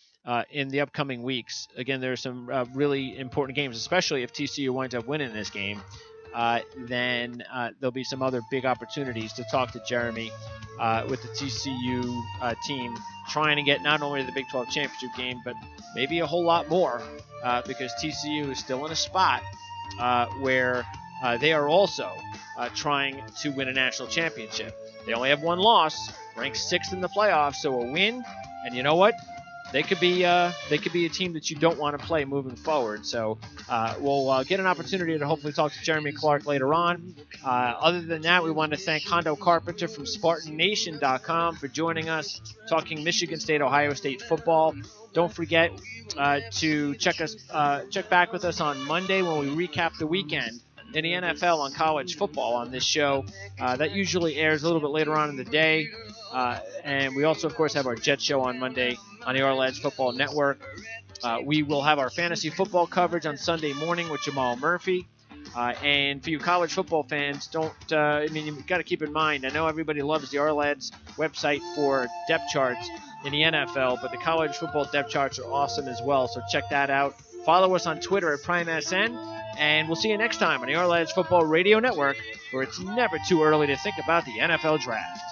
in the upcoming weeks. Again, there are some really important games, especially if TCU winds up winning this game. then there'll be some other big opportunities to talk to Jeremy with the TCU team, trying to get not only the Big 12 championship game, but maybe a whole lot more, because TCU is still in a spot where they are also trying to win a national championship. They only have one loss, ranked 6th in the playoffs, so a win, and you know what? They could be a team that you don't want to play moving forward. So we'll get an opportunity to hopefully talk to Jeremy Clark later on. Other than that, we want to thank Hondo Carpenter from SpartanNation.com for joining us, talking Michigan State, Ohio State football. Don't forget to check back with us on Monday when we recap the weekend in the NFL on college football on this show. That usually airs a little bit later on in the day. And we also, of course, have our Jet Show on Monday on the Ourlads Football Network. We will have our fantasy football coverage on Sunday morning with Jamal Murphy. And for you college football fans, you've got to keep in mind, I know everybody loves the Ourlads website for depth charts in the NFL, but the college football depth charts are awesome as well, so check that out. Follow us on Twitter at PrimeSN, and we'll see you next time on the Ourlads Football Radio Network, where it's never too early to think about the NFL Draft.